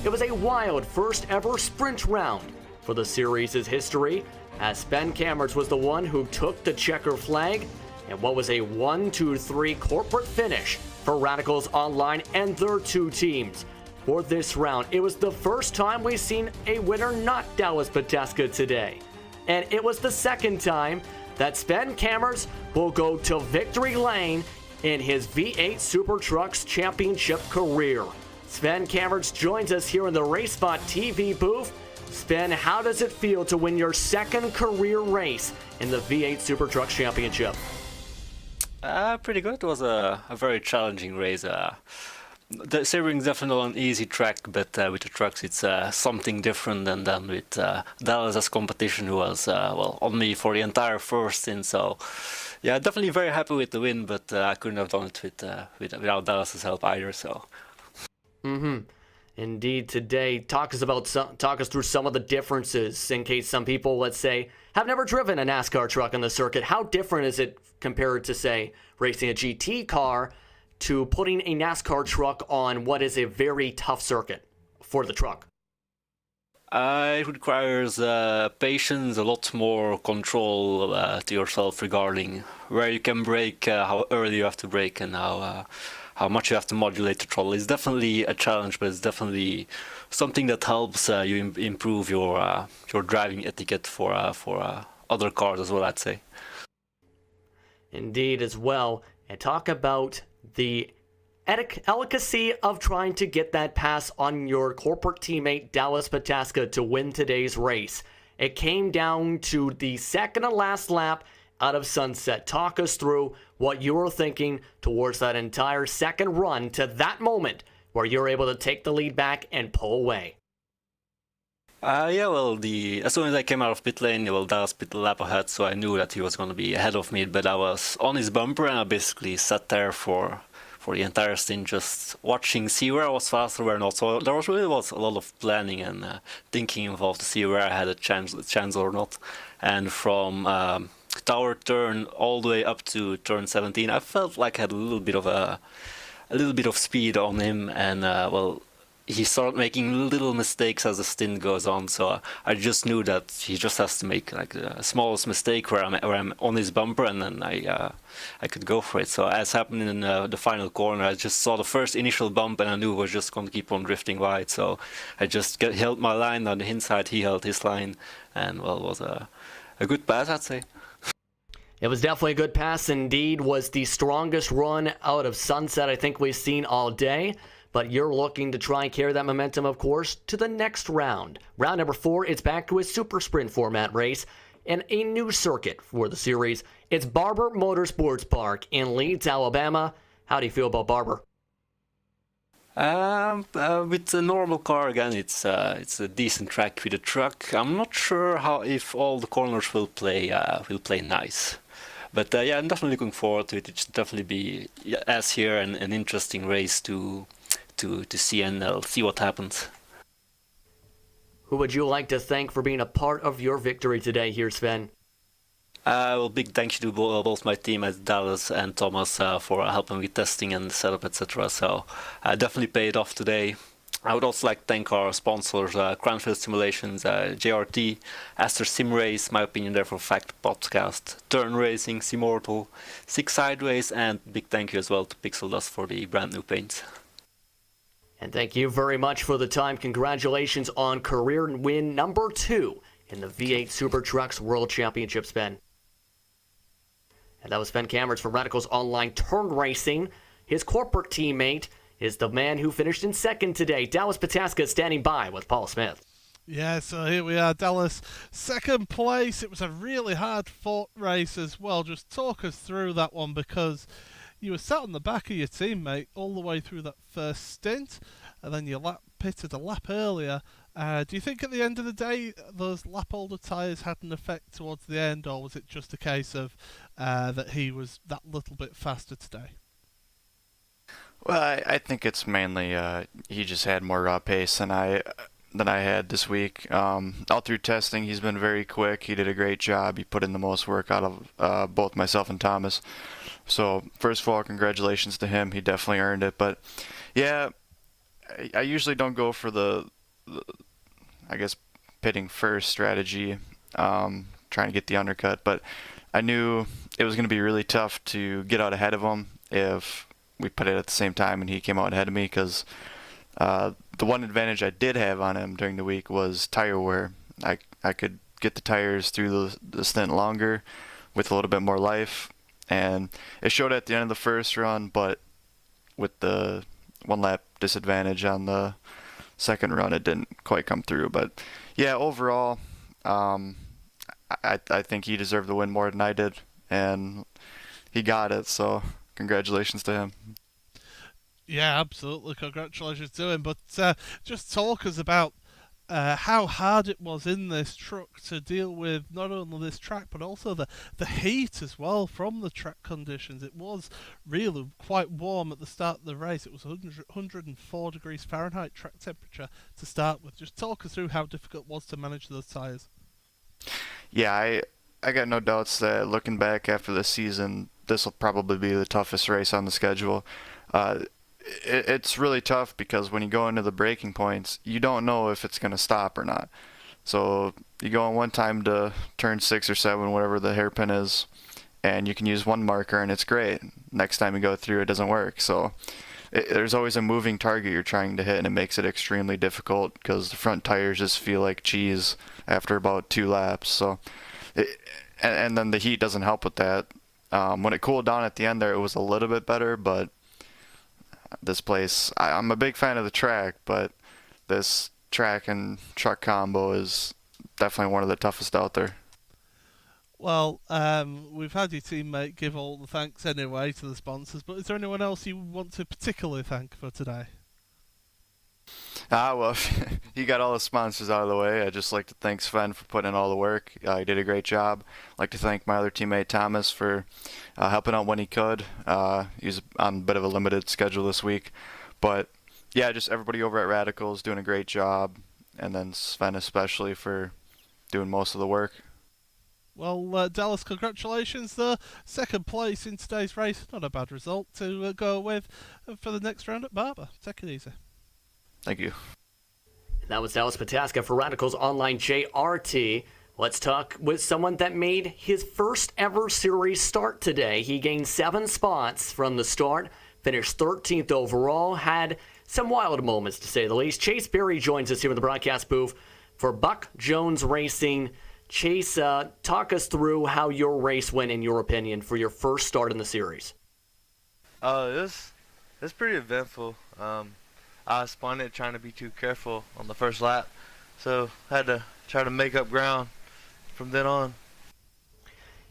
[SPEAKER 1] It was a wild first ever sprint round for the series' history, as Sven Kammerts was the one who took the checker flag and what was a 1-2-3 corporate finish for Radicals Online and their 2 teams. For this round, it was the first time we've seen a winner not Dallas Pataska today. And it was the second time that Sven Kammerts will go to victory lane in his V8 SuperTrucks Championship career. Sven Kammerts joins us here in the RaceSpot TV booth. Sven, how does it feel to win your second career race in the V8 SuperTrucks Championship?
[SPEAKER 3] Pretty good. It was a very challenging race. The Sebring is definitely an easy track, but with the trucks it's something different than with Dallas as competition, who was on me for the entire first stint. So yeah, definitely very happy with the win, but I couldn't have done it without Dallas's help either. So.
[SPEAKER 1] Indeed, today talk us through some of the differences in case some people, let's say, have never driven a NASCAR truck on the circuit. How different is it compared to, say, racing a GT car to putting a NASCAR truck on what is a very tough circuit for the truck?
[SPEAKER 3] It requires patience, a lot more control to yourself regarding where you can brake, how early you have to brake, and how much you have to modulate the throttle. It's definitely a challenge, but it's definitely something that helps you improve your driving etiquette for other cars as well, I'd say.
[SPEAKER 1] Indeed, as well. And talk about the efficacy of trying to get that pass on your corporate teammate Dallas Pataska to win today's race. It came down to the second to last lap out of Sunset. Talk us through what you were thinking towards that entire second run to that moment where you're able to take the lead back and pull away.
[SPEAKER 3] As soon as I came out of pit lane, Dallas pit a lap ahead, so I knew that he was going to be ahead of me, but I was on his bumper and I basically sat there for the entire stint just watching, see where I was faster, where not. So there was a lot of planning and thinking involved to see where I had a chance or not. And from tower turn all the way up to turn 17, I felt like I had a little bit of speed on him, and he started making little mistakes as the stint goes on. So I just knew that he just has to make like the smallest mistake where I'm on his bumper, and then I could go for it. So as happened in the final corner, I just saw the first initial bump, and I knew it was just going to keep on drifting wide. So I just held my line on the inside, he held his line, and it was a good pass, I'd say.
[SPEAKER 1] It was definitely a good pass. Indeed, was the strongest run out of Sunset I think we've seen all day. But you're looking to try and carry that momentum, of course, to the next round. Round number 4, it's back to a super sprint format race and a new circuit for the series. It's Barber Motorsports Park in Leeds, Alabama. How do you feel about Barber?
[SPEAKER 3] With a normal car, again, it's a decent track with a truck. I'm not sure if all the corners will play nice. But I'm definitely looking forward to it. It should definitely be, as here, an interesting race to see, and see what happens.
[SPEAKER 1] Who would you like to thank for being a part of your victory today here, Sven?
[SPEAKER 3] Big thank you to both my team at Dallas and Thomas for helping with testing and setup, etc. So definitely paid off today. I would also like to thank our sponsors, Cranfield Simulations, JRT, Aster Sim Race, my opinion there for Fact Podcast, Turn Racing, Simortal, Six Sideways, and big thank you as well to Pixel Dust for the brand new paints.
[SPEAKER 1] And thank you very much for the time. Congratulations on career win number 2 in the V8 SuperTrucks World Championship, Sven. And that was Sven Kammerts for Radicals Online Turn Racing. His corporate teammate is the man who finished in second today. Dallas Pataska standing by with Paul Smith.
[SPEAKER 2] Yeah, so here we are, Dallas, second place. It was a really hard-fought race as well. Just talk us through that one, because you were sat on the back of your teammate all the way through that first stint, and then you pitted a lap earlier. Do you think at the end of the day those lap-older tyres had an effect towards the end, or was it just a case of that he was that little bit faster today?
[SPEAKER 4] Well, I think it's mainly he just had more raw pace than I. than I had this week. All through testing, he's been very quick. He did a great job. He put in the most work out of both myself and Thomas. So first of all, congratulations to him. He definitely earned it. But yeah, I usually don't go for the I guess, pitting first strategy, trying to get the undercut. But I knew it was going to be really tough to get out ahead of him if we put it at the same time and he came out ahead of me, because the one advantage I did have on him during the week was tire wear. I could get the tires through the stint longer with a little bit more life, and it showed at the end of the first run, but with the one lap disadvantage on the second run, it didn't quite come through. But yeah, overall, I think he deserved the win more than I did, and he got it, so congratulations to him.
[SPEAKER 2] Yeah, absolutely. Congratulations to him. But just talk us about how hard it was in this truck to deal with not only this track but also the heat as well from the track conditions. It was really quite warm at the start of the race. It was 104 degrees Fahrenheit track temperature to start with. Just talk us through how difficult it was to manage those tyres.
[SPEAKER 4] Yeah, I got no doubts that looking back after the season, this will probably be the toughest race on the schedule. It's really tough because when you go into the braking points, you don't know if it's going to stop or not. So you go on one time to turn 6 or 7, whatever the hairpin is, and you can use one marker and it's great. Next time you go through, it doesn't work. So there's always a moving target you're trying to hit, and it makes it extremely difficult because the front tires just feel like cheese after about 2 laps. So, and then the heat doesn't help with that. When it cooled down at the end there, it was a little bit better, but this place, I'm a big fan of the track, but this track and truck combo is definitely one of the toughest out there.
[SPEAKER 2] Well, we've had your teammate give all the thanks anyway to the sponsors, but is there anyone else you want to particularly thank for today?
[SPEAKER 4] Well, he got all the sponsors out of the way. I'd just like to thank Sven for putting in all the work. He did a great job. I'd like to thank my other teammate Thomas for helping out when he could. He was on a bit of a limited schedule this week. But yeah, just everybody over at Radical is doing a great job. And then Sven especially for doing most of the work.
[SPEAKER 2] Well, Dallas, congratulations. The second place in today's race. Not a bad result to go with for the next round at Barber. Take it easy.
[SPEAKER 4] Thank you.
[SPEAKER 1] That was Dallas Pataska for Radicals Online JRT. Let's talk with someone that made his first ever series start today. He gained 7 spots from the start, finished 13th overall, had some wild moments to say the least. Chase Berry joins us here in the broadcast booth for Buck Jones Racing. Chase, talk us through how your race went in your opinion for your first start in the series.
[SPEAKER 5] It was pretty eventful. I spun it trying to be too careful on the first lap, so had to try to make up ground from then on.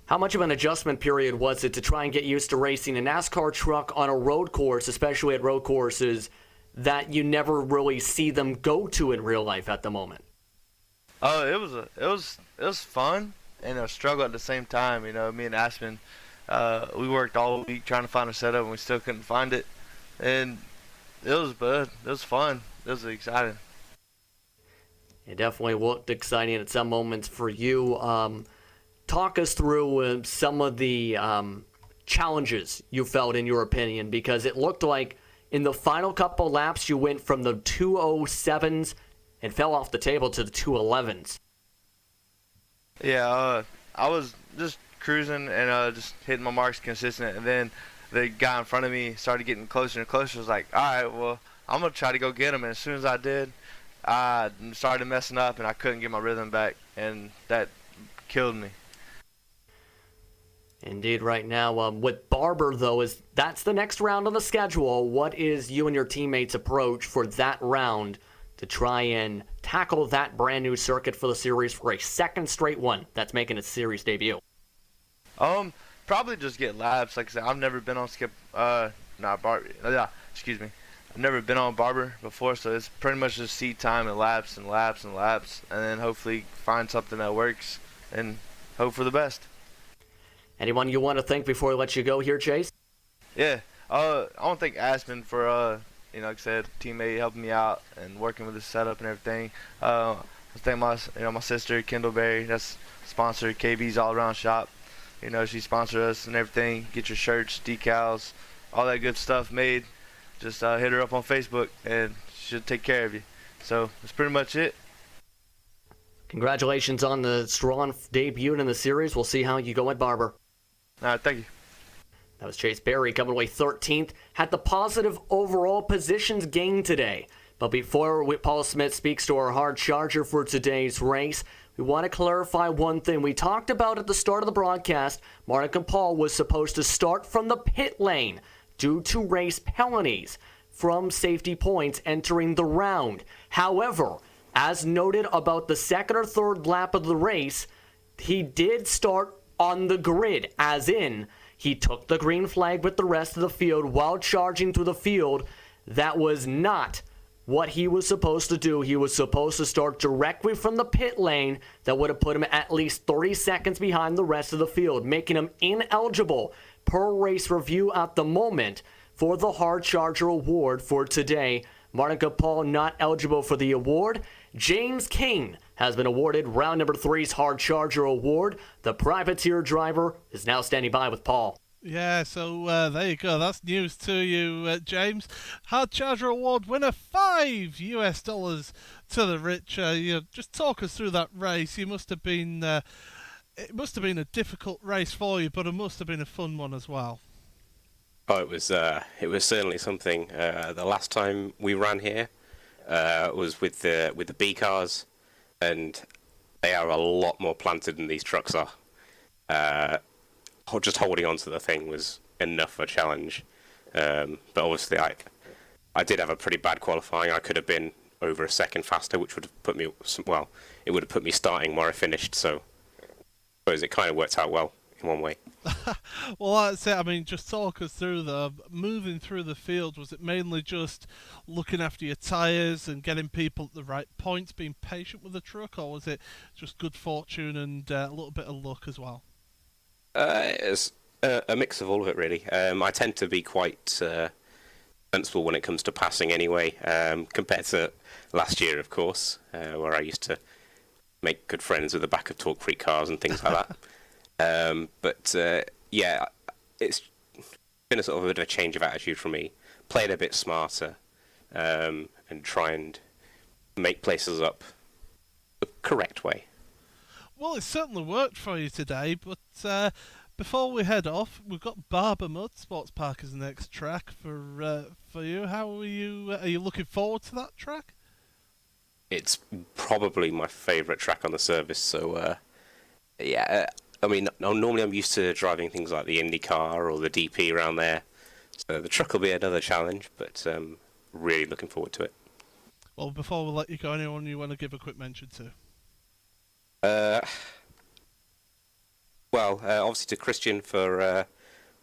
[SPEAKER 1] How much of an adjustment period was it to try and get used to racing a NASCAR truck on a road course, especially at road courses that you never really see them go to in real life at the moment?
[SPEAKER 5] Oh, it was fun and a struggle at the same time. You know, me and Aspen, we worked all week trying to find a setup, and we still couldn't find it. And it was good. It was fun. It was exciting.
[SPEAKER 1] It definitely looked exciting at some moments for you. Talk us through some of the challenges you felt in your opinion, because it looked like in the final couple laps you went from the 207s and fell off the table to the 211s.
[SPEAKER 5] Yeah, I was just cruising and just hitting my marks consistent, and then the guy in front of me started getting closer and closer. I was like, all right, well, I'm going to try to go get him. And as soon as I did, I started messing up, and I couldn't get my rhythm back, and that killed me.
[SPEAKER 1] Indeed, right now, with Barber, though, that's the next round on the schedule. What is you and your teammates' approach for that round to try and tackle that brand new circuit for the series for a second straight one that's making its series debut?
[SPEAKER 5] Probably just get laps. Like I said, I've never been on I've never been on Barber before, so it's pretty much just seat time and laps and laps and laps, and then hopefully find something that works and hope for the best.
[SPEAKER 1] Anyone you want to thank before I let you go here, Chase?
[SPEAKER 5] Yeah, I want to thank Aspen for like I said, teammate helping me out and working with the setup and everything. I thank my sister Kendall Berry, that's sponsor KB's All Around Shop. She sponsored us and everything. Get your shirts, decals, all that good stuff made. Just hit her up on Facebook and she'll take care of you. So that's pretty much it.
[SPEAKER 1] Congratulations on the strong debut in the series. We'll see how you go at Barber.
[SPEAKER 5] All right, thank you.
[SPEAKER 1] That was Chase Berry coming away 13th. Had the positive overall positions gain today. But before Paul Smith speaks to our hard charger for today's race, we want to clarify one thing. We talked about at the start of the broadcast, Martin Paul was supposed to start from the pit lane due to race penalties from safety points entering the round. However, as noted about the second or third lap of the race, he did start on the grid, as in he took the green flag with the rest of the field while charging through the field. That was not what he was supposed to do. He was supposed to start directly from the pit lane. That would have put him at least 30 seconds behind the rest of the field, making him ineligible per race review at the moment for the Hard Charger Award for today. Martin Capal not eligible for the award. James King has been awarded round number 3's Hard Charger Award. The privateer driver is now standing by with Paul.
[SPEAKER 2] Yeah, so there you go. That's news to you, James. Hard Charger Award winner, $5 to the rich. Just talk us through that race. You must have been. It must have been a difficult race for you, but it must have been a fun one as well.
[SPEAKER 6] Oh, it was certainly something. The last time we ran here was with the B cars, and they are a lot more planted than these trucks are. Just holding on to the thing was enough of a challenge. But obviously, I did have a pretty bad qualifying. I could have been over a second faster, which would have put me it would have put me starting where I finished. So I suppose it kind of worked out well in one way.
[SPEAKER 2] Well, that's it. I mean, just talk us through moving through the field. Was it mainly just looking after your tyres and getting people at the right points, being patient with the truck, or was it just good fortune and a little bit of luck as well?
[SPEAKER 6] It's a mix of all of it, really. I tend to be quite sensible when it comes to passing anyway, compared to last year, of course, where I used to make good friends with the back of Talk Freak cars and things like that. But it's been a sort of a bit of a change of attitude for me. Play it a bit smarter and try and make places up the correct way.
[SPEAKER 2] Well, it certainly worked for you today, but before we head off, we've got Barber Mud Sports Park as the next track for you. How are you? Are you looking forward to that track?
[SPEAKER 6] It's probably my favourite track on the service, so I mean, normally I'm used to driving things like the IndyCar or the DP around there, so the truck will be another challenge, but really looking forward to it.
[SPEAKER 2] Well, before we let you go, anyone you want to give a quick mention to?
[SPEAKER 6] Obviously to Christian for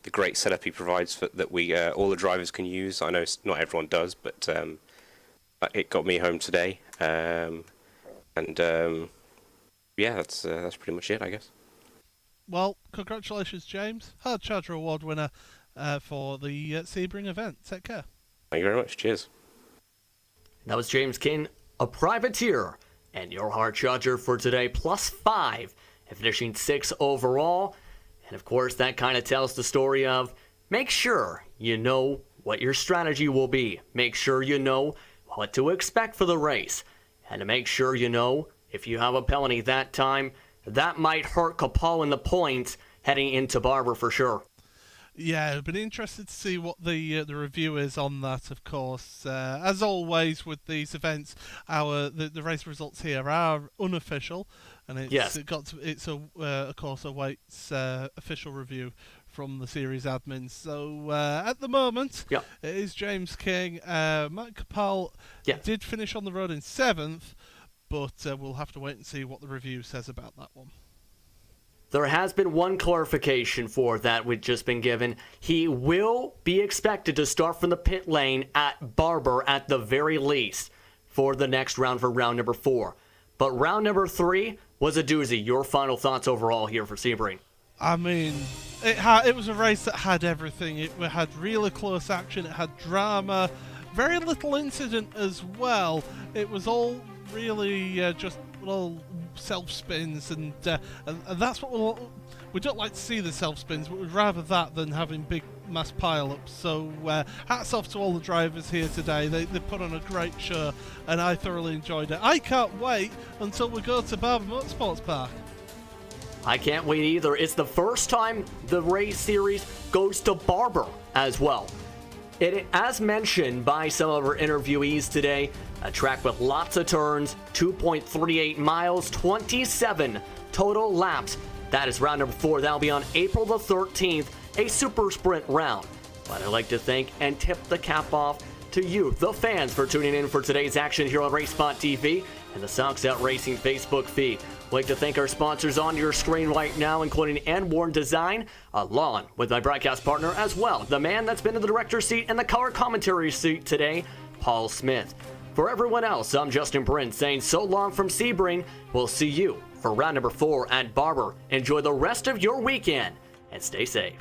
[SPEAKER 6] the great setup he provides that we all the drivers can use. I know not everyone does, but it got me home today, that's pretty much it, I guess.
[SPEAKER 2] Well, congratulations, James. Hard Charger Award winner for the Sebring event. Take care.
[SPEAKER 6] Thank you very much. Cheers.
[SPEAKER 1] That was James King, a privateer, and your Hard Charger for today, +5, and finishing 6th overall. And of course, that kind of tells the story of make sure you know what your strategy will be. Make sure you know what to expect for the race. And to make sure you know if you have a penalty that time, that might hurt Capal in the points heading into Barber for sure.
[SPEAKER 2] Yeah, I've been interested to see what the review is on that, of course. As always with these events, the race results here are unofficial, and of course awaits official review from the series admins. So at the moment, it is James King. Mike Capal did finish on the road in 7th, but we'll have to wait and see what the review says about that one.
[SPEAKER 1] There has been one clarification for that we've just been given. He will be expected to start from the pit lane at Barber at the very least for the next round, for round number 4. But round number 3 was a doozy. Your final thoughts overall here for Sebring?
[SPEAKER 2] I mean, it was a race that had everything. It had really close action. It had drama, Very little incident as well. It was all really just little self-spins, and that's what we don't like to see, the self-spins, but we'd rather that than having big mass pile-ups. So hats off to all the drivers here today. They put on a great show, and I thoroughly enjoyed it. I can't wait until we go to Barber Motorsports Park.
[SPEAKER 1] I can't wait either. It's the first time the race series goes to Barber as well. It, as mentioned by some of our interviewees today, a track with lots of turns, 2.38 miles, 27 total laps. That is round number 4. That'll be on April the 13th, a super sprint round. But I'd like to thank and tip the cap off to you, the fans, for tuning in for today's action here on RaceSpot TV and the Sox Out Racing Facebook feed. I'd like to thank our sponsors on your screen right now, including N-Warn Design, along with my broadcast partner as well, the man that's been in the director's seat and the color commentary seat today, Paul Smith. For everyone else, I'm Justin Prince saying so long from Sebring. We'll see you for round number 4 at Barber. Enjoy the rest of your weekend and stay safe.